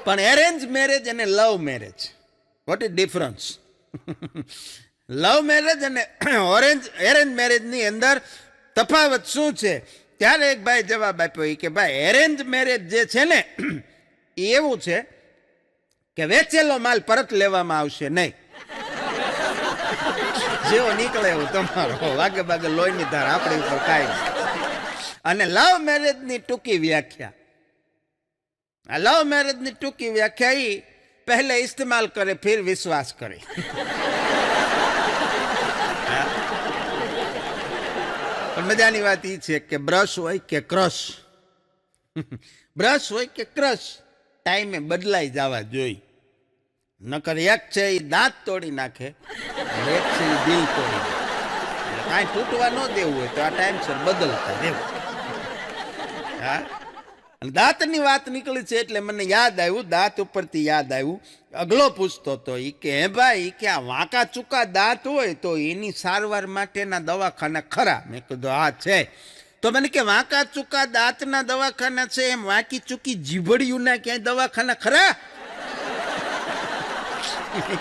પણ એરેન્જ મેરેજ અને love marriage, what is difference? Love marriage અને એરેન્જ મેરેજની અંદર તફાવત શું છે? ત્યારે એક ભાઈ જવાબ આપ્યો કે ભાઈ એરેન્જ મેરેજ જે છે ને એ એવું છે કે વેચેલો માલ પરત લેવામાં આવશે નહીં, જેવો નીકળે એવું તમારો, વાગે વાગે લોહીની ધાર આપણી ઉપર કાંઈ. અને લવ મેરેજની ટૂંકી વ્યાખ્યા, આ લવ મેરેજની ટૂંકી વ્યાખ્યા એ પહેલે ઇસ્તેમાલ કરે ફિર વિશ્વાસ કરે. પણ મજાની વાત એ છે કે બ્રશ હોય કે ક્રશ, બ્રશ હોય કે ક્રશ, ટાઈમે બદલાઈ જવા જોઈએ. નકર એક છે એ દાંત તોડી નાખે, એક છે એ દિલ તોડી નાખે. કાંઈ તૂટવા ન દેવું હોય તો આ ટાઈમસર બદલતા રહેવું. હા, દાંતની વાત નીકળી છે એટલે મને યાદ આવ્યું, દાંત ઉપરથી યાદ આવ્યું. અગલો પૂછતો હતો એ કે હે ભાઈ કે આ વાંકા ચૂકા દાંત હોય તો એની સારવાર માટેના દવાખાના ખરા? મેં કીધું હા છે. તો મને કે વાંકા ચૂકા દાંતના દવાખાના છે, એમ વાંકી ચૂકી જીભડિયુંના ક્યાંય દવાખાના ખરા?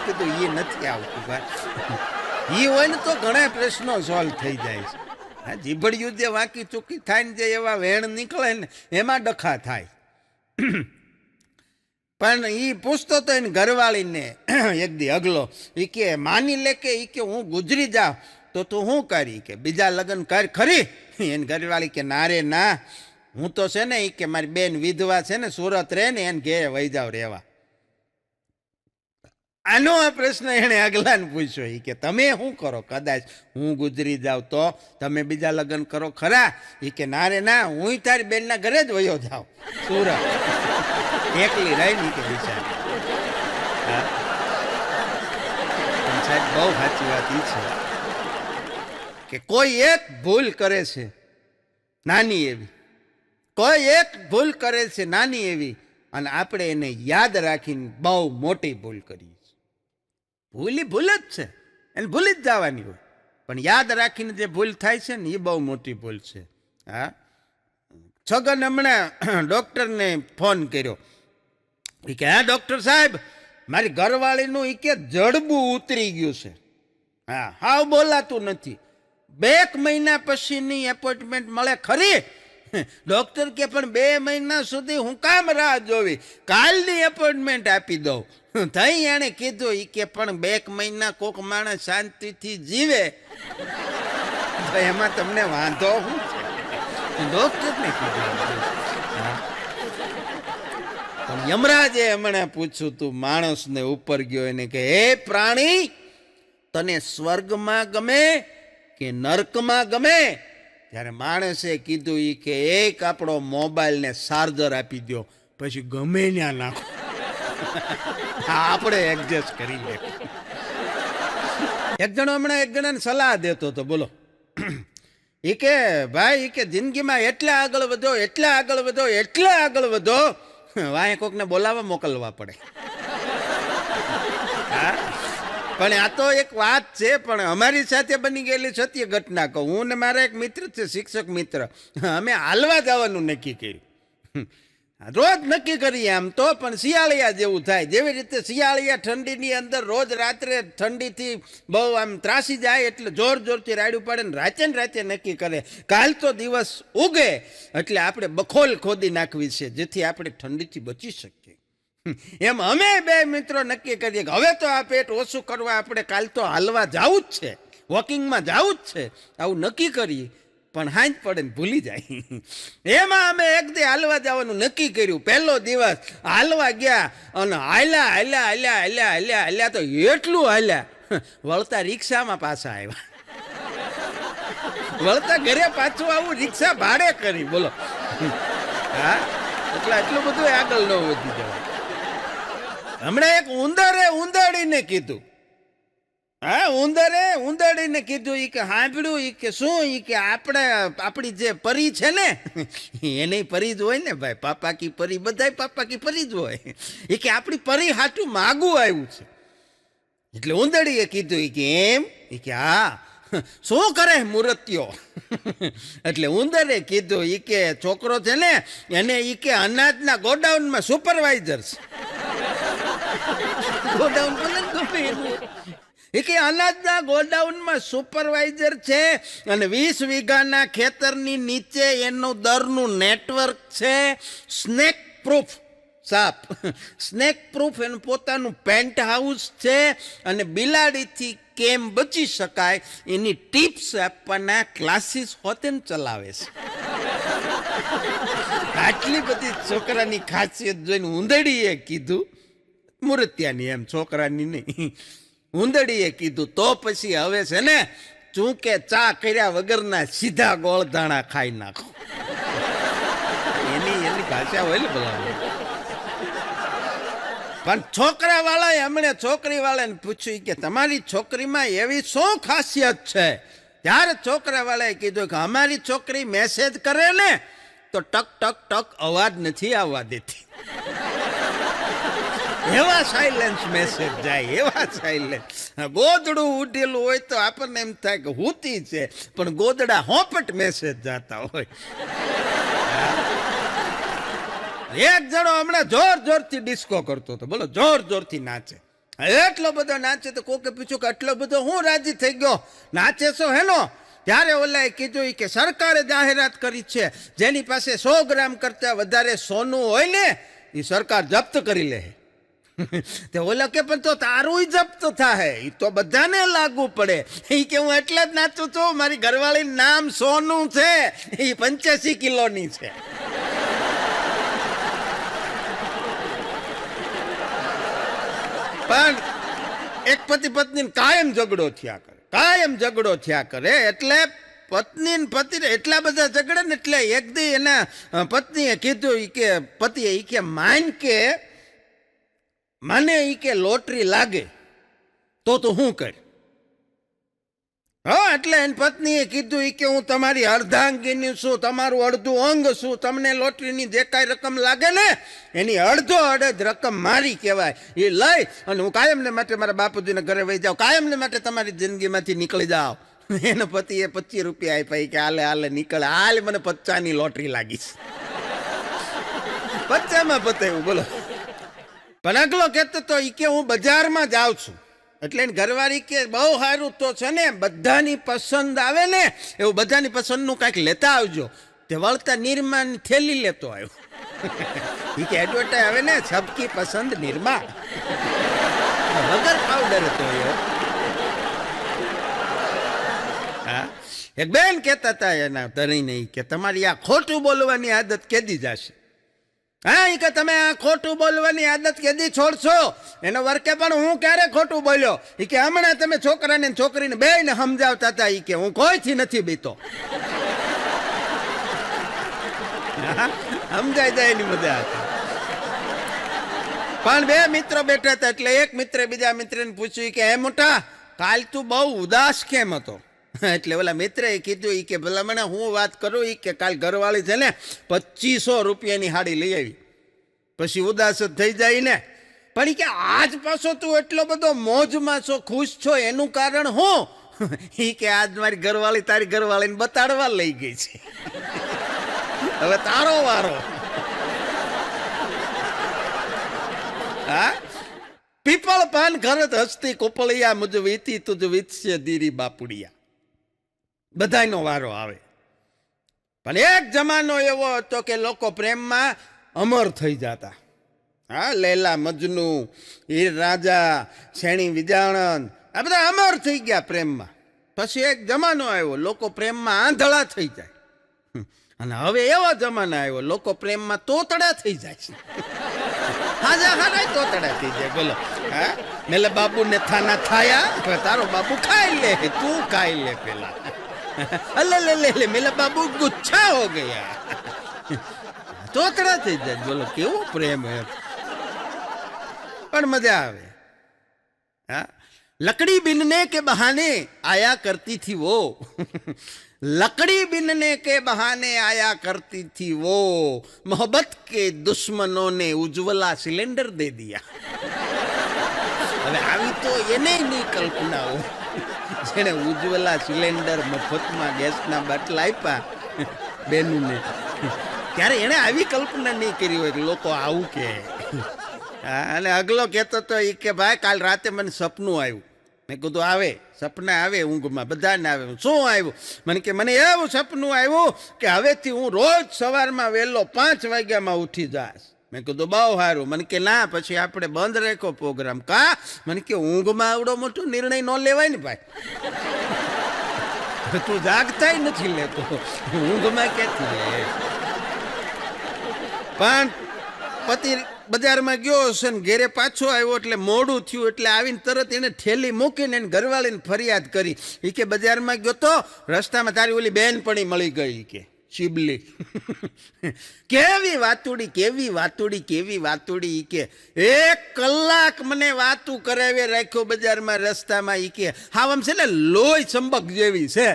કીધું એ નથી આવતું ભાઈ, એ હોય ને તો ઘણા પ્રશ્નો સોલ્વ થઈ જાય છે. હા, જીભડિયું જે વાંકી ચૂકી થાય ને જે એવા વેણ નીકળે ને એમાં ડખા થાય. પણ એ પૂછતો તો એને ઘરવાળીને એક દી અગલો, એ કે માની લે કે એ કે હું ગુજરી જાઉં તો તું શું કરી, કે બીજા લગ્ન કર ખરી? એને ઘરવાળી કે ના રે ના, હું તો છે ને એ કે મારી બેન વિધવા છે ને સુરત રહે ને એને ઘેરે વહી જાવ રહેવા. આનો આ પ્રશ્ન એને આગલાને પૂછ્યો, એ કે તમે શું કરો કદાચ હું ગુજરી જાઉં તો તમે બીજા લગ્ન કરો ખરા? એ કે ના રે ના, હું તારી બેનના ઘરે જ વયો જાઉં સુરત, એકલી રહી ની કે બિચારી. સાહેબ બહુ સાચી વાત એ છે કે કોઈ એક ભૂલ કરે છે નાની એવી, કોઈ એક ભૂલ કરે છે નાની એવી, અને આપણે એને યાદ રાખીને બહુ મોટી ભૂલ કરીએ. ભૂલી ભૂલ જ છે, એને ભૂલી જ જવાની હોય. પણ યાદ રાખીને જે ભૂલ થાય છે ને એ બહુ મોટી ભૂલ છે. હા, છગન હમણાં ડૉક્ટરને ફોન કર્યો. એ કે હા ડૉક્ટર સાહેબ, મારી ઘરવાળીનું એ કે જડબું ઉતરી ગયું છે. હા, હાવ બોલાતું નથી. 2 મહિના પછીની એપોઇન્ટમેન્ટ મળે ખરી? ડૉક્ટર કે પણ 2 મહિના સુધી હું કામ રાહ જોવી, કાલની એપોઇન્ટમેન્ટ આપી દઉં. થઈ એણે કીધું એ કે પણ 2 મહિના કોક માણસ શાંતિથી જીવે તો એમાં તમને વાંધો શું છે? ડૉક્ટરને કીધું. પણ યમરાજે હમણાં પૂછ્યું તું માણસને ઉપર ગયો એને કે હે પ્રાણી, તને સ્વર્ગમાં ગમે કે નર્કમાં ગમે? ત્યારે માણસે કીધું એ કે એક આપણો મોબાઈલને ચાર્જર આપી દો, પછી ગમે ત્યાં નાખો. આપણે એડજસ્ટ કરી લે. એક જણો હમણાં એક જણાને સલાહ દેતો હતો. બોલો, એ કે ભાઈ એ કે જિંદગીમાં એટલા આગળ વધો, એટલા આગળ વધો, એટલા આગળ વધો, વાંહે કોકને બોલાવવા મોકલવા પડે. હા, પણ આ તો એક વાત છે. પણ અમારી સાથે બની ગયેલી સત્ય ઘટના કહું. હું ને મારા એક મિત્ર છે, શિક્ષક મિત્ર, અમે હાલવા જવાનું નક્કી કર્યું. રોજ નક્કી કરીએ આમ તો, પણ શિયાળિયા જેવું થાય. જેવી રીતે શિયાળિયા ઠંડીની અંદર રોજ રાત્રે ઠંડીથી બહુ આમ ત્રાસી જાય એટલે જોર જોરથી રાયડું પાડે ને રાતે નક્કી કરે કાલ તો દિવસ ઉગે એટલે આપણે બખોલ ખોદી નાખવી છે જેથી આપણે ઠંડીથી બચી શકીએ. એમ અમે 2 મિત્રો નક્કી કરીએ કે હવે તો આ પેટ ઓછું કરવા આપણે કાલ તો હાલવા જવું જ છે, વોકિંગમાં જવું જ છે. આવું નક્કી કરીએ પણ હાંજ પડે ને ભૂલી જાય. એમાં અમે એક દી હાલવા જવાનું નક્કી કર્યું. પહેલો દિવસ હાલવા ગયા અને હાલ્યા તો એટલું હાલ્યા, વળતા રિક્ષામાં પાછા આવ્યા. વળતા ઘરે પાછું આવું રિક્ષા ભાડે કરી. બોલો, હા, એટલે એટલું બધું આગળ ન વધી જવાય. હમણાં એક ઉંદરડીને કીધું. હા, ઉંદરડીને કીધું એ કે સાંભળ્યું એ કે શું એ કે આપણી જે પરી છે ને એને પરી જ હોય ને ભાઈ, પાપા કી પરી, બધાય પાપા કી પરી જ હોય. એ કે આપણી પરી હાટું માગું આવ્યું છે. એટલે ઉંદરડીએ કીધું એ કે એમ? એ કે હા, શું કરે મૂર્તિઓ? એટલે ઉંદરે કીધું એ કે છોકરો છે ને એને એ કે અનાજના ગોડાઉનમાં સુપરવાઇઝર છે. ગોડાઉન બોલે ગમે એનું. એ કે અનાજના ગોડાઉનમાં સુપરવાઇઝર છે અને 20 વીઘાના ખેતરની નીચે એનું દરનું નેટવર્ક છે. સ્નેક પ્રૂફ સાપ, સ્નેક પ્રૂફ એનું પોતાનું પેન્ટ હાઉસ છે અને બિલાડીથી કેમ બચી શકાય એની ટિપ્સ આપવાના ક્લાસીસ હોતે ચલાવે છે. આટલી બધી છોકરાની ખાસિયત જોઈને ઉંદરડીએ કીધું, મૂર્તિયાની એમ, છોકરાની નહીં, ઉંદરડીએ કીધું તો પછી હવે છે ને ચૂંકે ચા કર્યા વગરના સીધા ગોળધાણા ખાઈ નાખો. એની ભાષા હોય ને ભલા. પણ છોકરા વાળાએ હમણે છોકરી વાળાને પૂછ્યું કે તમારી છોકરીમાં એવી શું ખાસિયત છે? ત્યારે છોકરા વાળાએ કીધું કે અમારી છોકરી મેસેજ કરે ને તો ટક ટક ટક અવાજ નથી આવવા દેતી. એવા સાયલેન્સ મેસેજ જાય, એવા સાયલેન્સ. ગોદડું ઉઠેલું હોય તો આપણને એમ થાય કે હુતી છે, પણ ગોદડા હોપટ મેસેજ જતા હોય. એક જણો હમણાં જોર જોરથી ડિસ્કો કરતો હતો. બોલો, જોર જોરથી નાચે. એટલો બધો નાચે તો કોકે પૂછ્યું કે આટલો બધો હું રાજી થઈ ગયો, નાચે છો હેનો? ત્યારે ઓલાએ કીધું કે સરકારે જાહેરાત કરી છે જેની પાસે 100 ગ્રામ કરતા વધારે સોનું હોય ને એ સરકાર જપ્ત કરી લે. તે ઓલા કે પણ તો તારું જપ્ત થાય, એ તો બધાને લાગુ પડે. એ કે હું એટલે જ નાચું છું, મારી ઘરવાળીનું નામ સોનું છે, એ 85 કિલોની છે. પણ એક પતિ પત્ની કાયમ ઝઘડો થયા કરે. એટલે પત્ની પતિ એટલા બધા ઝઘડે ને એટલે એક દી એના પત્નીએ કીધું કે પતિએ એ કે માન કે મને એ કે લોટરી લાગે તો તું શું કર? હા, એટલે એની પત્નીએ કીધું કે હું તમારી અર્ધાંગીની છું, તમારું અડધું અંગ છું, તમને લોટરીની જે કાંઈ રકમ લાગે ને એની અડધ રકમ મારી કહેવાય. એ લઈ અને હું કાયમને માટે મારા બાપુજીને ઘરે વહી જાઉં, કાયમને માટે તમારી જિંદગીમાંથી નીકળી જાઉં. એનો પતિએ 25 રૂપિયા આપ્યા કે હાલે હાલે નીકળે, હાલ મને 50ની લોટરી લાગી છે. 50માં પતાવ્યું બોલો. પણ અગલો કહેતો તો ઈ કે હું બજારમાં જાઉં છું, એટલે ઘરવાળી કે બહુ સારું તો છે ને બધાની પસંદ આવે ને એવું બધાની પસંદનું કાંઈક લેતા આવજો. તે વળતા નિરમાની થેલી લેતો આવ્યો. ઈ કે એડવર્ટાઈઝ આવે ને સબકી પસંદ નિરમા, વગર પાવડર હતો એ. હા, એક બેન કહેતા હતા એના ધણીને કે તમારી આ ખોટું બોલવાની આદત કેદી જશે? હા, એ કે તમે આ ખોટું બોલવાની આદત કેદી છોડશો? એનો વર્કે પણ હું ક્યારે ખોટું બોલ્યો? એ કે હમણાં તમે છોકરાને છોકરીને બેયને સમજાવતા હતા. એ કે હું કોઈથી નથી બીતો. સમજાઈ જાય એની મજા હતી. પણ બે મિત્રો બેઠા હતા એટલે એક મિત્રે બીજા મિત્રને પૂછ્યું કે હે મોટા, કાલ તું બહુ ઉદાસ કેમ હતો? એટલે ઓલા મિત્રે કીધું કે ભલા મને હું વાત કરું કે કાલ ઘરવાળી છે ને 2500 રૂપિયાની હાડી લઈ આવી. પછી ઉદાસ જ થઈ જાય ને. પણ કે આજ પાછો તું એટલો બધો મોજમાં છો, ખુશ છો, એનું કારણ હું? એ કે આજ મારી ઘરવાળી તારી ઘરવાળીને બતાડવા લઈ ગઈ છે. હવે તારો વારો. હા, પીપળ પાન ઘરત હસતી કોપળિયા મુજ વીતી તુજ વીતશે દીરી બાપુડિયા. બધાનો વારો આવે. પણ એક જમાનો એવો હતો કે લોકો પ્રેમમાં અમર થઈ જતા. હા, લેલા મજનુ, હીર રાજા, શેણી વિજાણન, આ બધા અમર થઈ ગયા પ્રેમમાં. પછી એક જમાનો આવ્યો લોકો પ્રેમમાં આંધળા થઈ જાય. અને હવે એવો જમાનો આવ્યો લોકો પ્રેમમાં તોતડા થઈ જાય છે. હાજા હારા તોતડા થઈ જાય. બોલો. હા, મેલે બાબુ ને થાના થાયા, તારો બાબુ ખાઈ લે, તું ખાઈ લે પેલા. અલે મેલા બાબુ ગુચ્છા હો ગયા. તોતડા થઈ જાય. બોલો કેવો પ્રેમ હે. પણ મજા આવે. હા, लकड़ी बीनने के बहाने आया करती थी वो. लकड़ी बीनने के बहाने आया करती थी वो, मोहब्बत के दुश्मनों ने उज्ज्वला सिलेंडर दे दिया. હવે આવી તો એને નહીં કલ્પનાઓ જેને ઉજ્જવલા સિલેન્ડર મફતમાં ગેસના બાટલા આપ્યા બેનુને, ત્યારે એને આવી કલ્પના નહીં કરી હોય કે લોકો આવું કે. અને અગલો કહેતો તો એ કે ભાઈ કાલ રાતે મને સપનું આવ્યું. મેં કીધું આવે, સપના આવે ઊંઘમાં, બધાને આવે. શું આવ્યું? મને કે મને એવું સપનું આવ્યું કે હવેથી હું રોજ સવારમાં વહેલો 5 વાગ્યામાં ઉઠી જાશ. મેં કીધું બહુ સારું. મને કે ના, પછી આપણે બંધ રાખ્યો પ્રોગ્રામ. કા? મને કે ઊંઘમાં આવડો મોટો નિર્ણય ન લેવાય ને ભાઈ. તું જાગતાય નથી લેતો, ઊંઘમાં ક્યાંથી લે? પણ પતિ બજારમાં ગયો હશે ને ઘેરે પાછો આવ્યો એટલે મોડું થયું, એટલે આવીને તરત એને ઠેલી મૂકીને એને ઘરવાળીને ફરિયાદ કરી. એ કે બજારમાં ગયો તો રસ્તામાં તારી ઓલી બેનપણી મળી ગઈ કે શિબલી. કેવી વાતુડી, કેવી વાતુડી, કેવી વાતુડી. કે 1 કલાક મને વાતું કરાવી રાખ્યો બજારમાં રસ્તામાં. એ કે હા આમ છે ને લોહી ચંબક જેવી છે.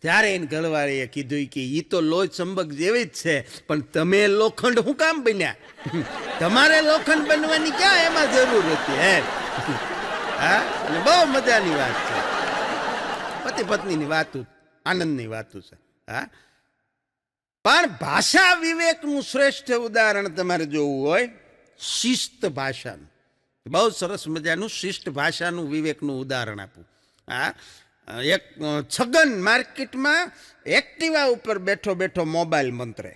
ત્યારે એને ઘરવાળીએ કીધું કે એ તો લોહી ચંબક જેવી જ છે, પણ તમે લોખંડ શું કામ બન્યા? તમારે લોખંડ બનવાની ક્યાં એમાં જરૂર હતી હે? હા, અને બહુ મજાની વાત છે. પતિ પત્નીની વાતું, આનંદની વાતું છે. હા, પણ ભાષા વિવેકનું શ્રેષ્ઠ ઉદાહરણ તમારે જોવું હોય, શિસ્ત ભાષાનું. બહુ સરસ મજાનું શિષ્ટ ભાષાનું વિવેકનું ઉદાહરણ આપું. હા, એક છગન માર્કેટમાં એક્ટિવા ઉપર બેઠો બેઠો મોબાઈલ મંત્રે.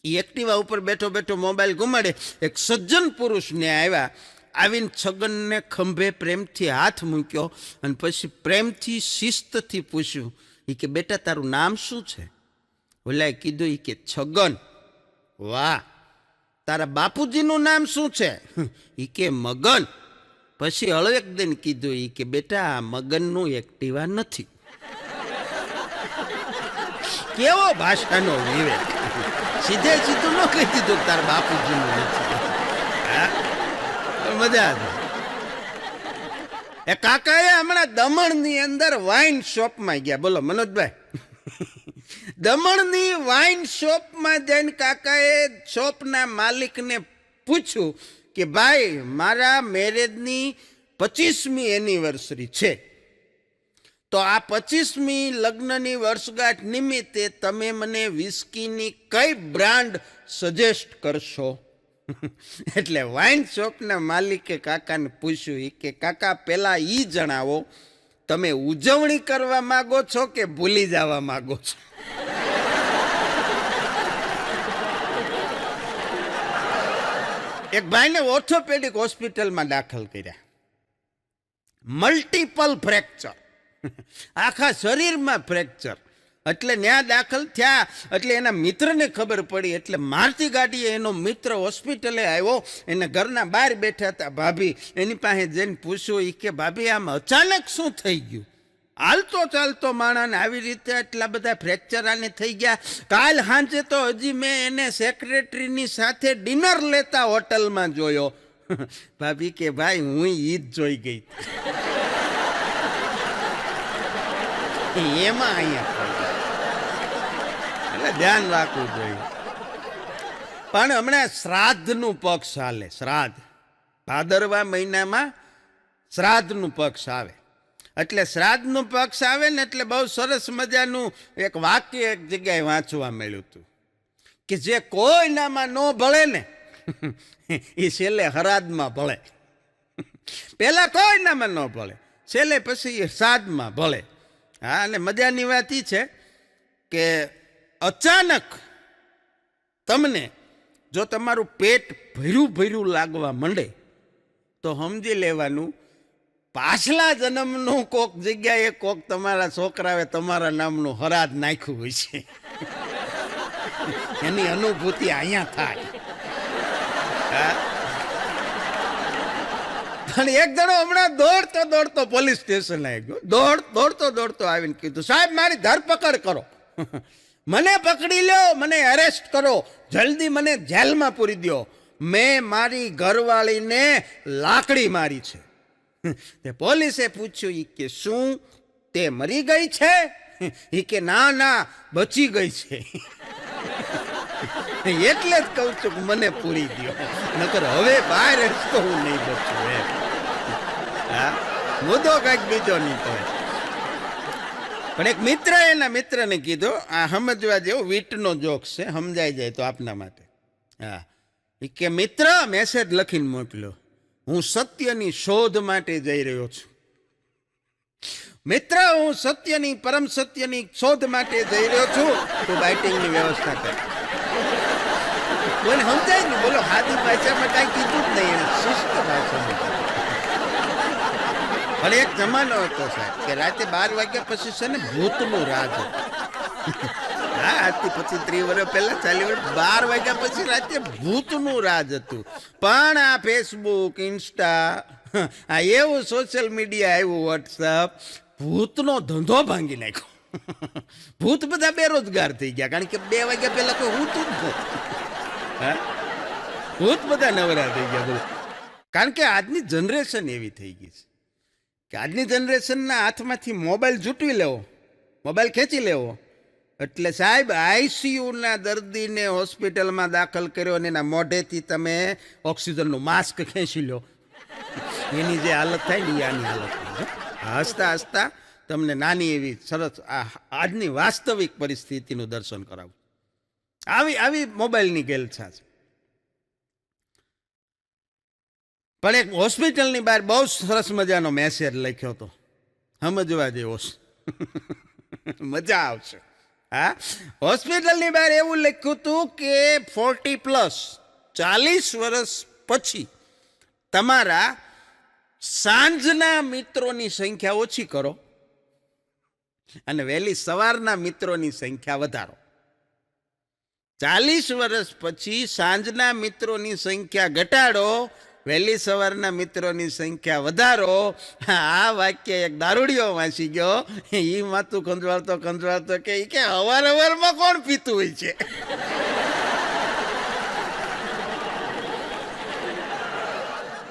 એ એક્ટિવા ઉપર બેઠો બેઠો મોબાઈલ ઘુમાડે. એક સજ્જન પુરુષને આવ્યા, આવીને છગનને ખંભે પ્રેમથી હાથ મૂક્યો અને પછી પ્રેમથી શિસ્તથી પૂછ્યું, એ કે બેટા તારું નામ શું છે? ઓલાએ કીધું એ કે છગન. વાહ, તારા બાપુજીનું નામ શું છે? એ કે મગન. પછી હળવેક દઈને કીધું એ કે બેટા આ મગનનું એક્ટિવા નથી. કેવો ભાષાનો વિવેક! સીધે સીધું ન કહી દીધું તારા બાપુજીનું નથી. હા, મજા આવે. એ કાકાએ હમણાં દમણની અંદર વાઇન શોપમાં ગયા. બોલો મનોજભાઈ, દમણની વાઇન શોપમાં જઈને કાકાએ શોપના માલિકને પૂછ્યું કે ભાઈ મારા મેરેજની 25મી એનિવર્સરી છે, તો આ 25મી લગ્નની વર્ષગાંઠ નિમિત્તે તમે મને વિસ્કીની કઈ બ્રાન્ડ સજેસ્ટ કરશો? એટલે વાઇન શોપના માલિકે કાકાને પૂછ્યું કે કાકા પહેલાં એ જણાવો, તમે ઉજવણી કરવા માગો છો કે ભૂલી જવા માગો છો? એક ભાઈને ઓર્થોપેડિક હોસ્પિટલમાં દાખલ કર્યા, મલ્ટિપલ ફ્રેક્ચર, આખા શરીરમાં ફ્રેક્ચર. એટલે ત્યાં દાખલ થયા એટલે એના મિત્રને ખબર પડી. એટલે મારતી ગાડીએ એનો મિત્ર હોસ્પિટલે આવ્યો, એને ઘરના બહાર બેઠા હતા ભાભી, એની પાસે જઈને પૂછ્યું કે ભાભી આમ અચાનક શું થઈ ગયું? હાલતો ચાલતો માણસને આવી રીતે એટલા બધા ફ્રેક્ચર આને થઈ ગયા. કાલ સાંજે તો હજી મેં એને સેક્રેટરીની સાથે ડિનર લેતા હોટલમાં જોયો. ભાભી કે ભાઈ હું ઈ જ જોઈ ગઈ. એમાં અહીંયા એટલે ધ્યાન રાખવું જોઈએ. પણ હમણાં શ્રાદ્ધનું પક્ષ ચાલે, શ્રાદ્ધ ભાદરવા મહિનામાં શ્રાદ્ધનું પક્ષ આવે. એટલે શ્રાદ્ધનું પક્ષ આવે ને એટલે બહુ સરસ મજાનું એક વાક્ય એક જગ્યાએ વાંચવા મળ્યું હતું કે જે કોઈનામાં ન ભળે ને એ છેલ્લે હરાદમાં ભળે. પહેલાં કોઈનામાં ન ભળે, છેલ્લે પછી એ શ્રાદ્ધમાં ભળે. હા, અને મજાની વાત એ છે કે અચાનક તમને જો તમારું પેટ ભર્યું ભર્યું લાગવા માંડે તો સમજી લેવાનું પાછલા જન્મનું કોક જગ્યાએ કોક તમારા છોકરાએ તમારા નામનું હરાદ નાખ્યું હોય છે. એની અનુભૂતિ અહીંયા થાય. અને એક જણો હમણાં દોડતો દોડતો પોલીસ સ્ટેશન આવી ગયો, દોડતો આવીને કીધું સાહેબ મારી ધરપકડ કરો, મને પકડી લો, મને એરેસ્ટ કરો, જલ્દી મને જેલમાં પૂરી દો, મેં મારી ઘરવાળીને લાકડી મારી છે. તે પોલીસે પૂછ્યું કે શું તે મરી ગઈ છે? એ કે ના ના બચી ગઈ છે. એટલે જ કહું છું કે મને પૂરી દો, નકર હવે બહાર તો હું નહીં બચું. હા, મુદ્દો કંઈક બીજો નહીં થાય. પણ એક મિત્ર એના મિત્રને કીધું, આ સમજવા જેવો વીટનો જોક છે, સમજાઈ જાય તો આપના માટે. હા, કે મિત્ર મેસેજ લખીને મોકલ્યો, હું સત્યની શોધ માટે જઈ રહ્યો છું. મિત્ર હું સત્યની પરમ સત્યની શોધ માટે જઈ રહ્યો છું, તું બાઇટિંગની વ્યવસ્થા કર. કોઈને સમજાય ને, બોલો હાદી ભાષામાં કાંઈ કીધું જ નહીં, શિસ્ત ભાષામાં. પણ એક જમાનો હતો સાહેબ કે રાતે 12 વાગ્યા પછી છે ને ભૂતનું રાજ હતું. હા, આજથી 25-30 વર્ષ પહેલા 40 વર્ષ 12 વાગ્યા પછી રાતે ભૂતનું રાજ હતું. પણ આ ફેસબુક, ઇન્સ્ટા, આ એવું સોશિયલ મીડિયા આવ્યું, વોટ્સઅપ, ભૂતનો ધંધો ભાંગી નાખ્યો. ભૂત બધા બેરોજગાર થઈ ગયા, કારણ કે 2 વાગ્યા પહેલા કોઈ હોતું જ નથી. હા, ભૂત બધા નવરા થઈ ગયા બધું. કારણ કે આજની જનરેશન એવી થઈ ગઈ છે કે આજની જનરેશનના હાથમાંથી મોબાઈલ જૂટવી લેવો, મોબાઈલ ખેંચી લેવો એટલે સાહેબ આઈસીયુના દર્દીને હોસ્પિટલમાં દાખલ કર્યો અને એના મોઢેથી તમે ઓક્સિજનનું માસ્ક ખેંચી લો, એની જે હાલત થાય ને એ આની હાલત થાય. હસતા હસતા તમને નાની એવી સરસ આજની વાસ્તવિક પરિસ્થિતિનું દર્શન કરાવું. આવી મોબાઈલની ગેલછા છે. પણ એક હોસ્પિટલની બહાર બહુ સરસ મજાનો મેસેજ લખ્યો હતો, સમજવા જેવો છે, મજા આવશે. હા, હોસ્પિટલની બહાર એવું લખ્યું હતું કે 40+ વર્ષ પછી તમારા સાંજના મિત્રોની સંખ્યા ઓછી કરો અને વહેલી સવારના મિત્રોની સંખ્યા વધારો. 40 વર્ષ પછી સાંજના મિત્રોની સંખ્યા ઘટાડો, વહેલી સવારના મિત્રોની સંખ્યા વધારો. આ વાક્ય એક દારૂડિયો વાંચી ગયો, એ માથું ખંજવાળતો કે અવારમાં કોણ પીતું હોય છે?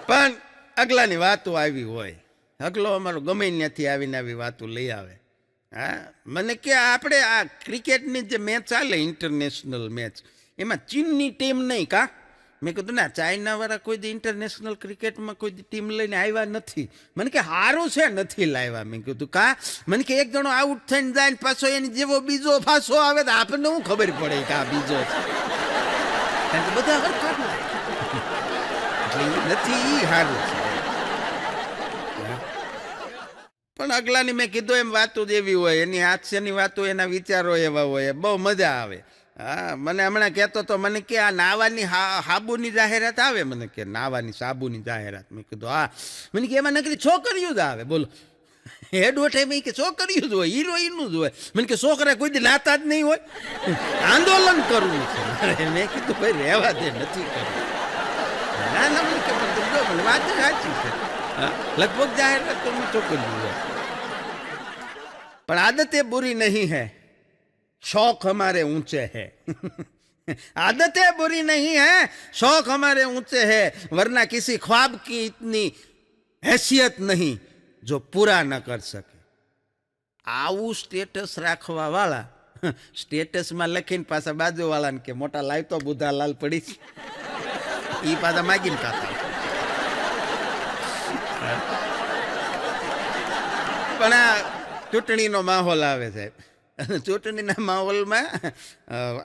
પણ અગલાની વાતો આવી હોય, અગલો અમારો ગમે ત્યાંથી આવીને આવી વાતો લઈ આવે. હા, મને કે આપણે આ ક્રિકેટની જે મેચ ચાલે, ઇન્ટરનેશનલ મેચ, એમાં ચીનની ટીમ નહીં કા, મેં કીધું ના, ચાઇના વાળા કોઈ દી ઇન્ટરનેશનલ ક્રિકેટમાં કોઈ દી ટીમ લઈને આવ્યા નથી. મને કે સારું છે નથી લાવ્યા. મેં કીધું કા? મને કે એક જણો આઉટ થઈને જાય ને પાછો એની જેવો બીજો પાછો આવે તો આપણને શું ખબર પડે કે આ બીજો છે? કારણ કે બધા હરખા નથી, ઈ સારું છે. પણ અગલાની મેં કીધું એમ વાતો જ એવી હોય, એની હાસ્યની વાતો, એના વિચારો એવા હોય, બહુ મજા આવે. હા, મને હમણાં કહેતો તો, મને કે આ નાવાની સાબુની જાહેરાત આવે, મને કે નાવાની સાબુની જાહેરાત. મેં કીધું હા. મને કે એમાં નકરી છોકરીઓ જ આવે. બોલો, એડવર્ટાઈઝ કે છોકરીઓ જ હોય, હિરોઈનનું જ હોય. મને કે છોકરા કોઈ દી નાતા જ નહીં હોય, આંદોલન કરવું છે. મેં કીધું ભાઈ રહેવા દે, નથી કરવું. ના ના, મને કે મને વાત સાચી છે. લગભગ જાહેરાત તો છોકરીઓ હોય. પણ आदतें बुरी नहीं है, शौक हमारे ऊंचे है. आदतें बुरी नहीं है, शौक हमारे ऊंचे है, वरना किसी ख्वाब की इतनी हैसियत नहीं जो पूरा न कर सके. આવું સ્ટેટસ રાખવા વાળા સ્ટેટસમાં લખીને પાછા બાજુવાળાને કે મોટા લાવ તો બુધાલાલ પડી છે, એ પાછા માગીને ખાતા. પણ આ ચૂંટણીનો માહોલ આવે સાહેબ, ચૂંટણીના માહોલમાં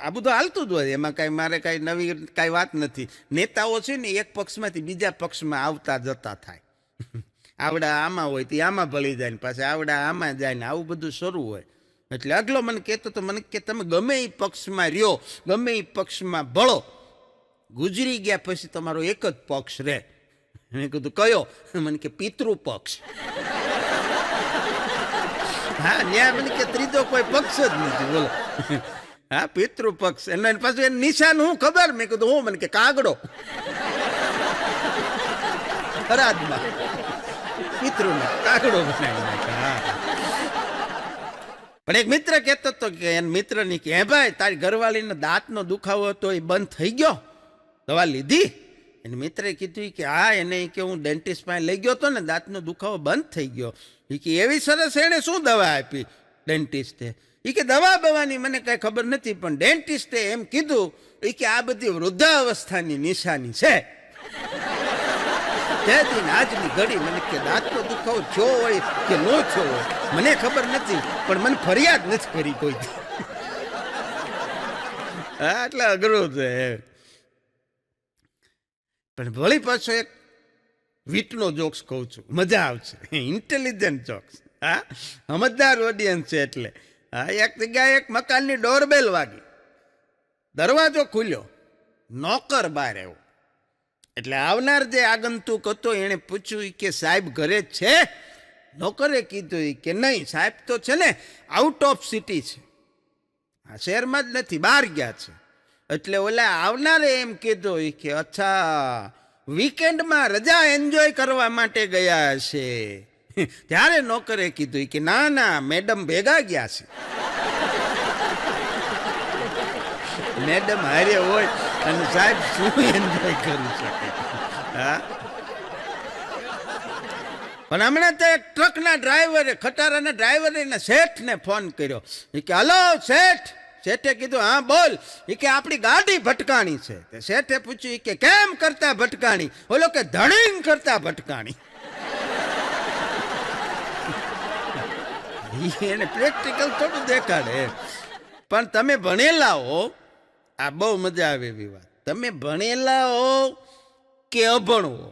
આ બધું હાલતું જ હોય. એમાં કાંઈ મારે કાંઈ નવી કાંઈ વાત નથી. નેતાઓ છે ને એક પક્ષમાંથી બીજા પક્ષમાં આવતા જતા થાય. આવડા આમાં હોય તો આમાં ભળી જાય ને પાછા આવડા આમાં જાય ને, આવું બધું શરૂ હોય. એટલે અગલો મને કહેતો તો, મને કે તમે ગમે એ પક્ષમાં રહ્યો, ગમે એ પક્ષમાં ભળો, ગુજરી ગયા પછી તમારો એક જ પક્ષ રહે. મેં કીધું કયો? મને કે પિતૃ પક્ષ. હા, ન્યાય. મને કે ત્રીજો કોઈ પક્ષ જ નથી. બોલો, હા, પિતૃ પક્ષ. એને પાછું એને નિશાન હું ખબર? મેં કીધું હું? મને કે કાગડો. ખરાદમાં પિતૃને કાગડો બનાવી નાખ્યો. પણ એક મિત્ર કહેતો હતો કે એને મિત્રની કે હે ભાઈ, તારી ઘરવાળીનો દાંતનો દુખાવો હતો એ બંધ થઈ ગયો? દવા લીધી? એને મિત્રે કીધું કે હા, એને કે હું ડેન્ટિસ્ટ પાસે લઈ ગયો હતો ને, દાંતનો દુખાવો બંધ થઈ ગયો. એ કે એવી સરસ, એણે શું દવા આપી ડેન્ટિસ્ટે? એ કે દવા બવાની મને કાંઈ ખબર નથી, પણ ડેન્ટિસ્ટે એમ કીધું એ કે આ બધી વૃદ્ધાવસ્થાની નિશાની છે. તેથી આજની ઘડી મને કે દાંતનો દુખાવો થયો હોય કે ન થયો હોય મને ખબર નથી, પણ મને ફરિયાદ નથી કરી કોઈ. હા, એટલે અઘરું છે. પણ વળી પાછો એક વીટનો જોક્સ કહું છું, મજા આવશે. Intelligent jokes. હા, સમજદાર ઓડિયન્સ છે. એટલે હા, એક જગ્યાએ એક મકાનની ડોરબેલ વાગી, દરવાજો ખુલ્યો, નોકર બહાર આવ્યો. એટલે આવનાર જે આગંતુક હતો એણે પૂછ્યું કે સાહેબ ઘરે છે? નોકરે કીધું કે નહીં સાહેબ તો છે ને આઉટ ઓફ સિટી છે, આ શહેરમાં જ નથી, બહાર ગયા છે. એટલે ઓલા આવનારે એમ કીધું કે અચ્છા, વીકેન્ડમાં રજા એન્જોય કરવા માટે ગયા હશે. ત્યારે નોકરે કીધું કે ના ના, મેડમ ભેગા ગયા છે. મેડમ હારે હોય અને સાહેબ શું એન્જોય કરી શકે? હા, પણ હમણાં તો એક ટ્રકના ડ્રાઈવરે, ખટારાના ડ્રાઈવરે એના શેઠને ફોન કર્યો. એ કે હલો શેઠ. શેઠે કીધું હા બોલ. એ કે આપણી ગાડી ભટકાણી છે. શેઠે પૂછ્યું કે કેમ કરતા ભટકાણી? ઓલો કે ધણીંગ કરતા ભટકાણી. એને પ્રેક્ટિકલ થોડું દેખાડે. પણ તમે ભણેલા હો, આ બહુ મજા આવે એવી વાત. તમે ભણેલા હો કે અભણ હો,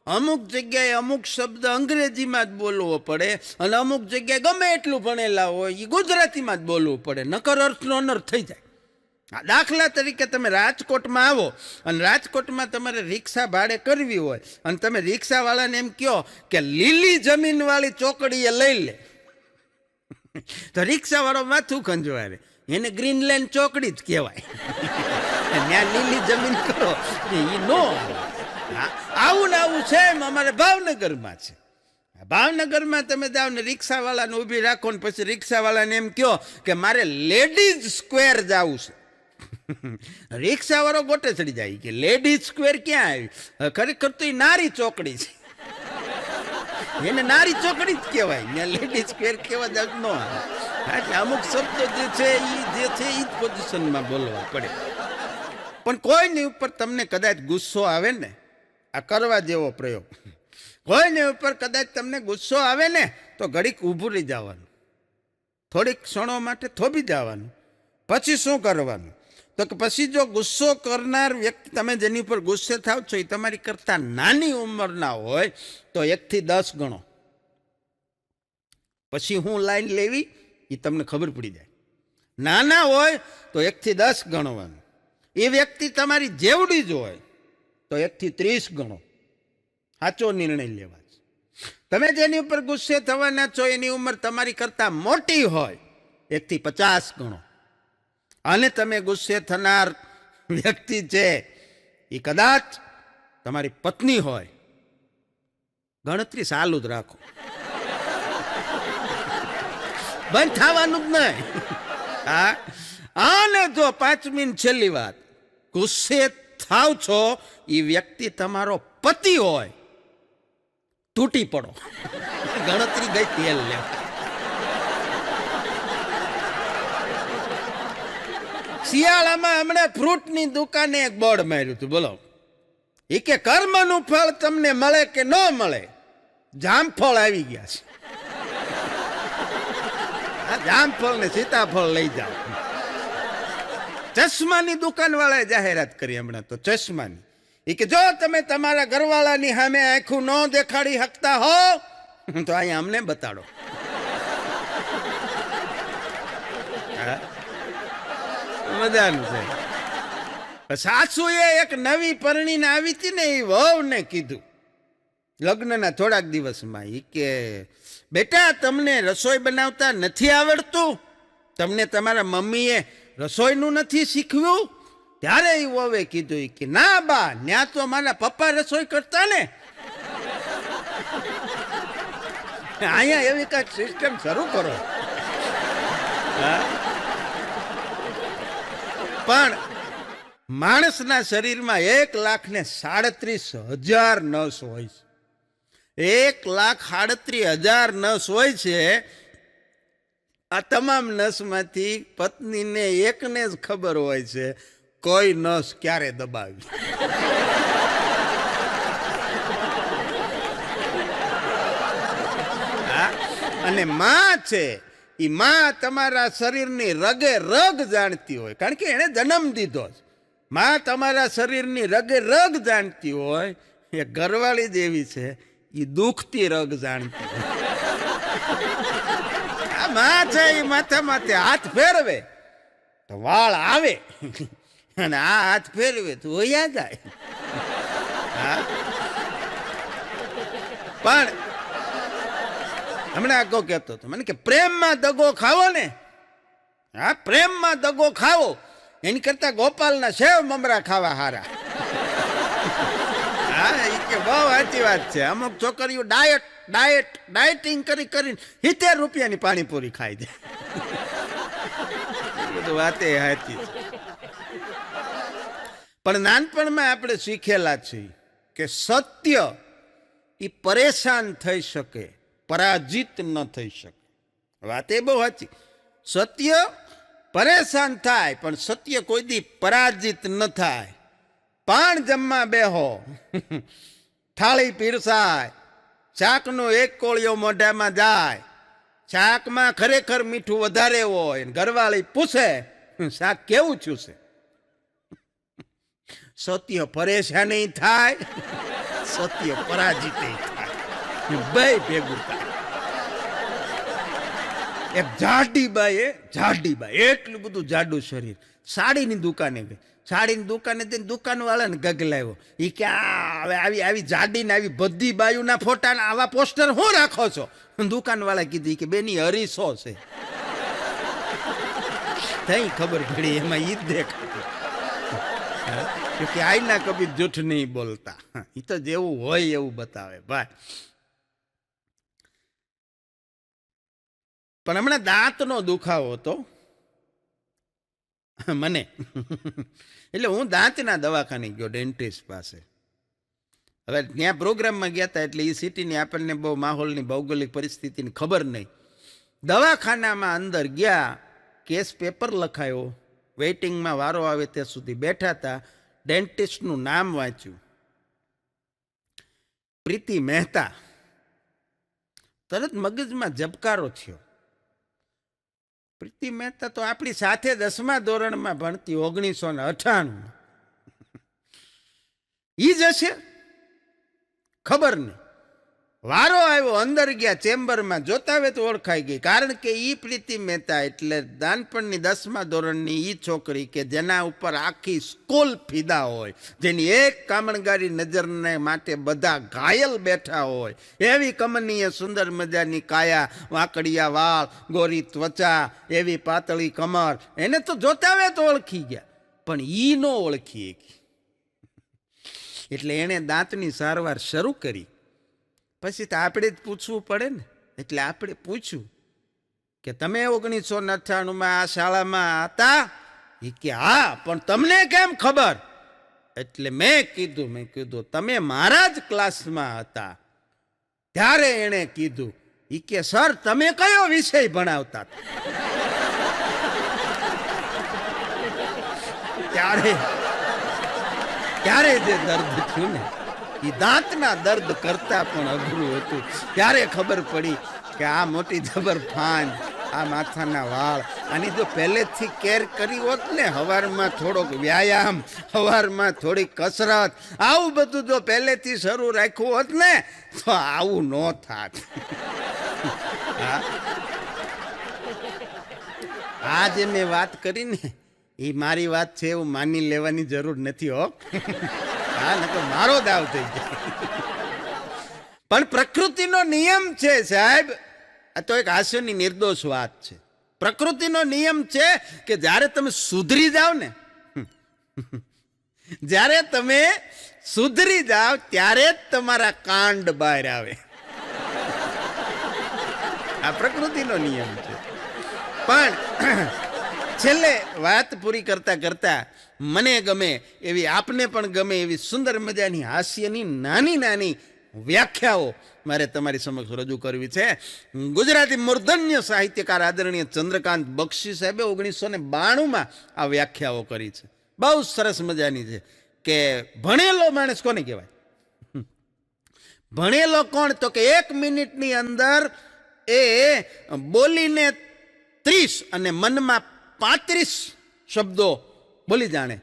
અમુક જગ્યાએ અમુક શબ્દ અંગ્રેજીમાં જ બોલવો પડે અને અમુક જગ્યાએ ગમે એટલું ભણેલા હોય એ ગુજરાતીમાં જ બોલવું પડે, નકર અર્થનો અનર્થ થઈ જાય. દાખલા તરીકે તમે રાજકોટમાં આવો અને રાજકોટમાં તમારે રિક્ષા ભાડે કરવી હોય અને તમે રિક્ષાવાળાને એમ કહો કે લીલી જમીનવાળી ચોકડીએ લઈ લે, તો રિક્ષાવાળો માથું ખંજવારે. એને ગ્રીનલેન્ડ ચોકડી જ કહેવાય. ત્યાં લીલી જમીન કરો એ નો. આવું ને આવું છે એમ અમારે ભાવનગરમાં છે. ભાવનગરમાં તમે જાઓ ને રિક્ષાવાળાને ઊભી રાખો ને પછી રિક્ષાવાળાને એમ કહો કે મારે લેડીઝ સ્ક્વેર જવું છે. રિક્ષાવાળો ગોટે ચડી જાય કે લેડીઝ સ્ક્વેર ક્યાં આવી? ખરેખર તો એ નારી ચોકડી છે, એને નારી ચોકડી જ કહેવાય, ત્યાં લેડીઝ સ્ક્વેર કહેવા જ ન આવે. એટલે અમુક શબ્દો જે છે એ જ પોઝિશનમાં બોલવા પડે. પણ કોઈની ઉપર તમને કદાચ ગુસ્સો આવે ને, આ કરવા જેવો પ્રયોગ, કોઈની ઉપર કદાચ તમને ગુસ્સો આવે ને તો ઘડીક ઊભું રહી જવાનું, થોડીક ક્ષણો માટે થોભી જવાનું. પછી શું કરવાનું? તો કે પછી જો ગુસ્સો કરનાર વ્યક્તિ, તમે જેની ઉપર ગુસ્સે થાવ છો એ તમારી કરતાં નાની ઉંમરના હોય તો 1 થી 10 ગણો. પછી હું લાઈન લેવી એ તમને ખબર પડી જાય. નાના હોય તો 1 થી 10 ગણવાનું. એ વ્યક્તિ તમારી જેવડી જ હોય તો 1 થી 30 ગણો. સાચો નિર્ણય લેવા છે. તમે જેની ઉપર ગુસ્સે થવાના છો એની ઉંમર તમારી કરતાં મોટી હોય 1 થી 50 ગણો. અને તમે ગુસ્સે થનાર વ્યક્તિ છે એ કદાચ તમારી પત્ની હોય, ગણતરી ચાલુ જ રાખો, બંધ થવાનું જ નહીં. હા, અને જો 5મી છેલ્લી વાત, ગુસ્સે થાવ છો એ વ્યક્તિ તમારો પતિ હોય, તૂટી પડો, ગણતરી ગઈ તેલ લે. શિયાળામાં હમણાં ફ્રૂટની દુકાને એક બોર્ડ માર્યું હતું, બોલો, એ કે કર્મનું ફળ તમને મળે કે ન મળે, જામફળ આવી ગયા છે. જામફળ ને સીતાફળ લઈ જાઓ. ચશ્માની દુકાન વાળાએ જાહેરાત કરી હમણાં તો, ચશ્માની. એ કે જો તમે તમારા ઘરવાળાની સામે આંખું ન દેખાડી શકતા હો તો અહીંયા અમને બતાડો. મજાનું છે. સાસુએ એક નવી પરણીને આવી હતી ને એ વહુને કીધું લગ્નના થોડાક દિવસમાં, એ કે બેટા તમને રસોઈ બનાવતા નથી આવડતું? તમને તમારા મમ્મીએ રસોઈનું નથી શીખવ્યું? ત્યારે એ વહુએ કીધું કે ના બા, ત્યાં તો મારા પપ્પા રસોઈ કરતા ને. અહીંયા એવી કાંઈક સિસ્ટમ શરૂ કરો. પણ માણસના શરીરમાં 1,37,000 નસ હોય છે. 1,37,000 નસ હોય છે. આ તમામ નસમાંથી પત્નીને એકને જ ખબર હોય છે કોઈ નસ ક્યારે દબાવી. અને માં છે એ માં તમારા શરીરની રગે રગ જાણતી હોય, કારણ કે એણે જન્મ દીધો છે. માં તમારા શરીરની રગે રગ જાણતી હોય. એ ઘરવાળી જેવી છે, એ દુખતી રગ જાણતી હોય. આ માં છે એ માથા માથે હાથ ફેરવે તો વાળ આવે, અને આ હાથ ફેરવે તો વયા જાય. પણ હમણાં આગો કહેતો હતો મને કે પ્રેમમાં દગો ખાવો ને, હા, પ્રેમમાં દગો ખાવો એની કરતા ગોપાલના સેવ મમરા ખાવા હારા. હા, એ કે બહુ સાચી વાત છે. અમુક છોકરીઓ ડાયટિંગ કરીને 70 રૂપિયાની પાણીપુરી ખાઈ દે. બધું વાતે સાચી છે. પણ નાનપણમાં આપણે શીખેલા છીએ કે સત્ય એ પરેશાન થઈ શકે, પરાજિત ન થઈ શકે. વાત એ બહુ સાચી. સત્ય પરેશાન થાય પણ સત્ય કોઈ દી પરાજિત ન થાય. પાણ જમવા બેહો, થાળી પીરસાય, શાકનો એક કોળિયો મોઢામાં જાય, શાકમાં ખરેખર મીઠું વધારે હોય, ઘરવાળી પૂછે શાક કેવું છું છે? સત્ય પરેશાન થાય, સત્ય પરાજિત થાય, બે ભેગું થાય. એક જાડી બાઈ એટલું બધું જાડું શરીર, સાડીની દુકાને ગઈ. સાડીની દુકાને જઈને દુકાનવાળાને ગગલાવ્યો. એ કે હવે આવી જાડીને આવી બધી બાયુના ફોટા આવા પોસ્ટર શું રાખો છો? દુકાનવાળા કીધું કે બેની હરીસો છે. થઈ ખબર પડી એમાં ઈ જ દેખાતું કે આઈના કભી જૂઠ નહીં બોલતા. એ તો જેવું હોય એવું બતાવે ભાઈ. પણ હમણાં દાંતનો દુખાવો હતો મને, એટલે હું દાંતના દવાખાને ગયો, ડેન્ટિસ્ટ પાસે. હવે ત્યાં પ્રોગ્રામમાં ગયા હતા એટલે એ સિટીની આપણને બહુ માહોલની ભૌગોલિક પરિસ્થિતિની ખબર નહીં. દવાખાનામાં અંદર ગયા, કેસ પેપર લખાયો, વેઇટિંગમાં વારો આવે ત્યાં સુધી બેઠા હતા. ડેન્ટિસ્ટનું નામ વાંચ્યું, પ્રીતિ મહેતા. તરત મગજમાં ઝબકારો થયો. પ્રીતિ મહેતા તો આપણી સાથે 10મા ધોરણમાં ભણતી, 1998. ઈ જ હશે, ખબર નહીં. વારો આવ્યો, અંદર ગયા ચેમ્બરમાં, જોતા આવે તો ઓળખાઈ ગઈ. કારણ કે ઈ પ્રીતિ મહેતા એટલે નાનપણની 10મા ધોરણની ઈ છોકરી કે જેના ઉપર આખી સ્કૂલ ફિદા હોય, જેની એક કામણગારી નજરને માટે બધા ઘાયલ બેઠા હોય, એવી કમનીય સુંદર મજાની કાયા, વાંકડિયા વાળ, ગોરી ત્વચા, એવી પાતળી કમર. એને તો જોતા આવે તો ઓળખી ગયા, પણ ઈ નો ઓળખી. એટલે એણે દાંતની સારવાર શરૂ કરી. પછી તો આપણે જ પૂછવું પડે ને. એટલે આપણે પૂછ્યું કે તમે 1998માં આ શાળામાં હતા? એ કે હા, પણ તમને કેમ ખબર? એટલે મેં કીધું તમે મારા જ ક્લાસમાં હતા. ત્યારે એણે કીધું, એ કે સર તમે કયો વિષય ભણાવતા હતા? ત્યારે જે દર્દ થયું ને, એ દાંતના દર્દ કરતા પણ અઘરું હતું. ત્યારે ખબર પડી કે આ મોટી જબર ફાંદ, આ માથાના વાળ, આની જો પહેલેથી કેર કરી હોત ને, સવારમાં થોડોક વ્યાયામ, સવારમાં થોડી કસરત, આવું બધું જો પહેલેથી શરૂ રાખ્યું હોત ને તો આવું ન થાત. આ જે મેં વાત કરી ને એ મારી વાત છે એવું માની લેવાની જરૂર નથી હો. હા, ન તો મારો દાવ થઈ જાય. પણ પ્રકૃતિનો નિયમ છે સાહેબ. આ તો એક હાસ્યની નિર્દોષ વાત છે. પ્રકૃતિનો નિયમ છે કે જ્યારે તમે સુધરી જાઓ ને, જ્યારે તમે સુધરી જાઓ ત્યારે જ તમારા કાંડ બહાર આવે. આ પ્રકૃતિનો નિયમ છે. પણ છેલ્લે વાત પૂરી કરતા કરતા મને ગમે એવી, આપને પણ ગમે એવી સુંદર મજાની હાસ્યની નાની નાની વ્યાખ્યાઓ મારે તમારી સમક્ષ રજૂ કરવી છે. ગુજરાતી મૂર્ધન્ય સાહિત્યકાર આદરણીય ચંદ્રકાંત બક્ષી સાહેબે 1992માં આ વ્યાખ્યાઓ કરી છે. બહુ સરસ મજાની છે કે ભણેલો માણસ કોને કહેવાય? ભણેલો કોણ? તો કે 1 મિનિટની અંદર એ બોલીને 30 અને મનમાં 35 શબ્દો બોલી જાણે,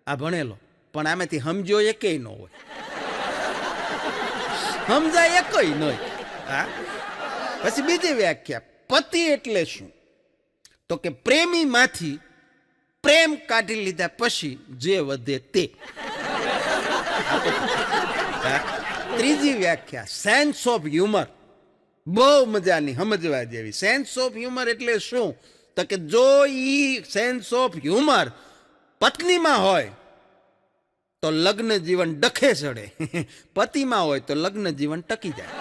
આ ભણેલો. પણ આમાંથી સમજ્યો એકેય ન હોય, સમજાય એકેય ન હોય. હા, પછી બીજી વ્યાખ્યા, પતિ એટલે શું? તો કે પ્રેમીમાંથી પ્રેમ કાઢી લીધા પછી જે વધે તે. ત્રીજી વ્યાખ્યા, સેન્સ ઓફ હ્યુમર. બહુ મજાની, સમજવા જેવી. સેન્સ ઓફ હ્યુમર એટલે શું? તો કે જો ઈ સેન્સ ઓફ હ્યુમર પત્નીમાં હોય તો લગ્ન જીવન ડખે ચડે, પતિમાં હોય તો લગ્ન જીવન ટકી જાય.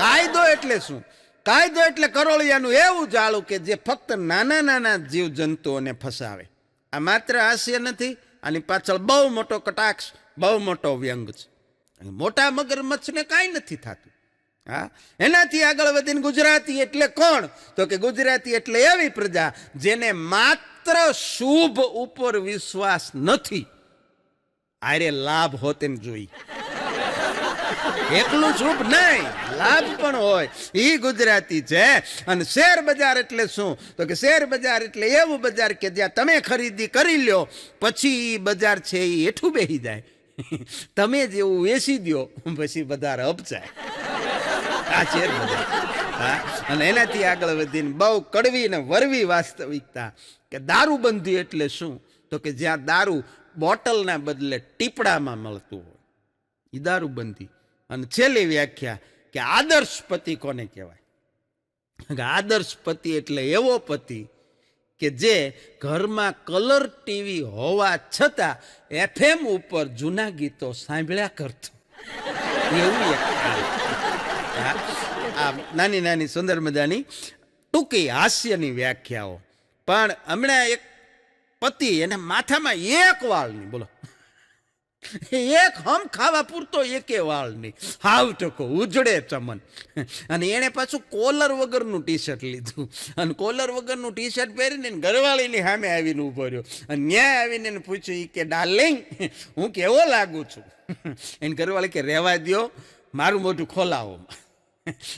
કાયદો એટલે શું? કાયદો એટલે કરોળિયાનું એવું જાળું કે જે ફક્ત નાના નાના જીવ જંતુઓને ફસાવે. આ માત્ર હાસ્ય નથી, આની પાછળ બહુ મોટો કટાક્ષ, બહુ મોટો વ્યંગ છે. મોટા મગરમચ્છને કાંઈ નથી થતું. હા, એનાથી આગળ વધીને ગુજરાતી એટલે કોણ? તો કે ગુજરાતી એટલે એવી પ્રજા જેને માત્ર શુભ ઉપર વિશ્વાસ નથી, આરે લાભ હોતે જોઈ. એકલું શુભ નહીં, લાભ પણ હોય, એ ગુજરાતી છે. અને શેર બજાર એટલે શું? તો કે શેર બજાર એટલે એવું બજાર કે જ્યાં તમે ખરીદી કરી લ્યો પછી બજાર છે એ હેઠું બેસી જાય. તમે જેવું વેચી દો પછી બજાર અપચાય. આ શેર બજાર. હા, અને એનાથી આગળ વધીને બહુ કડવી ને વરવી વાસ્તવિકતા કે દારૂબંધી એટલે શું? તો કે જ્યાં દારૂ બોટલના બદલે ટીપડામાં મળતું હોય, એ દારૂબંધી. અને છેલ્લી વ્યાખ્યા કે આદર્શ પતિ કોને કહેવાય? આદર્શ પતિ એટલે એવો પતિ કે જે ઘરમાં કલર ટીવી હોવા છતાં FM ઉપર જૂના ગીતો સાંભળ્યા કરતો. એવું એક આ નાની નાની સુંદર મજાની ટૂંકી હાસ્યની વ્યાખ્યાઓ. પણ હમણાં એક પતિ, એને માથામાં એક વાળ નહીં, બોલો એક હમ ખાવા પૂરતો એકે વાળ નહીં, હાવ ટકો ઉજળે ચમન. અને એણે પાછું કોલર વગરનું ટી શર્ટ લીધું અને કોલર વગરનું ટી શર્ટ પહેરીને ઘરવાળીની સામે આવીને ઊભો રહ્યો અને ન્યાય આવીને એને પૂછ્યું ઈ કે ડાર્લિંગ હું કેવો લાગુ છું? એને ઘરવાળી કે રહેવા દ્યો, મારું મોઢું ખોલાવો.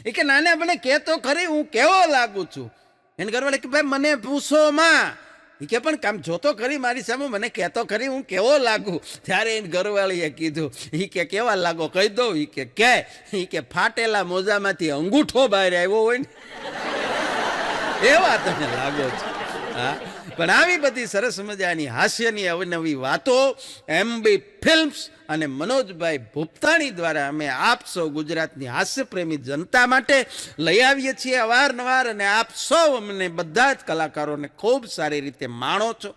એ કે નાના મને કહેતો ખરી હું કેવો લાગુ છું? એને ઘરવાળી કે ભાઈ મને પૂછો માં. એ કે પણ કામ જોતો ખરી મારી સામે, મને કહેતો ખરી હું કેવો લાગુ? ત્યારે એને ઘરવાળીએ કીધું, એ કે કેવા લાગો કહી દઉં? એ કે ફાટેલા મોજામાંથી અંગૂઠો બહાર આવ્યો હોય ને એવા તમે લાગો છો. હા, પણ આવી બધી સરસ મજાની હાસ્યની અવનવી વાતો MB ફિલ્મ્સ અને મનોજભાઈ ભૂપતાણી દ્વારા અમે આપ સૌ ગુજરાતની હાસ્યપ્રેમી જનતા માટે લઈ આવીએ છીએ અવારનવાર. અને આપ સૌ અમને બધા જ કલાકારોને ખૂબ સારી રીતે માણો છો,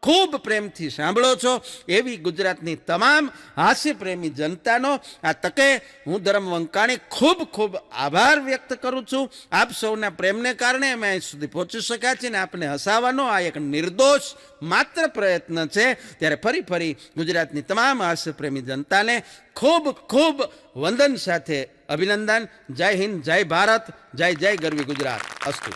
ખૂબ પ્રેમથી સાંભળો છો. એવી ગુજરાતની તમામ હાસ્યપ્રેમી જનતાનો આ તકે હું ધર્મ વંકાણી ખૂબ ખૂબ આભાર વ્યક્ત કરું છું. આપ સૌના પ્રેમને કારણે અમે અહીં સુધી પહોંચી શક્યા છીએ ને આપને હસાવવાનો આ એક નિર્દોષ માત્ર પ્રયત્ન છે. ત્યારે ફરી ગુજરાતની તમામ હાસ્યપ્રેમી જનતાને ખૂબ ખૂબ વંદન સાથે અભિનંદન. જય હિન્દ, જય ભારત, જય જય ગરવી ગુજરાત. અસ્તુ.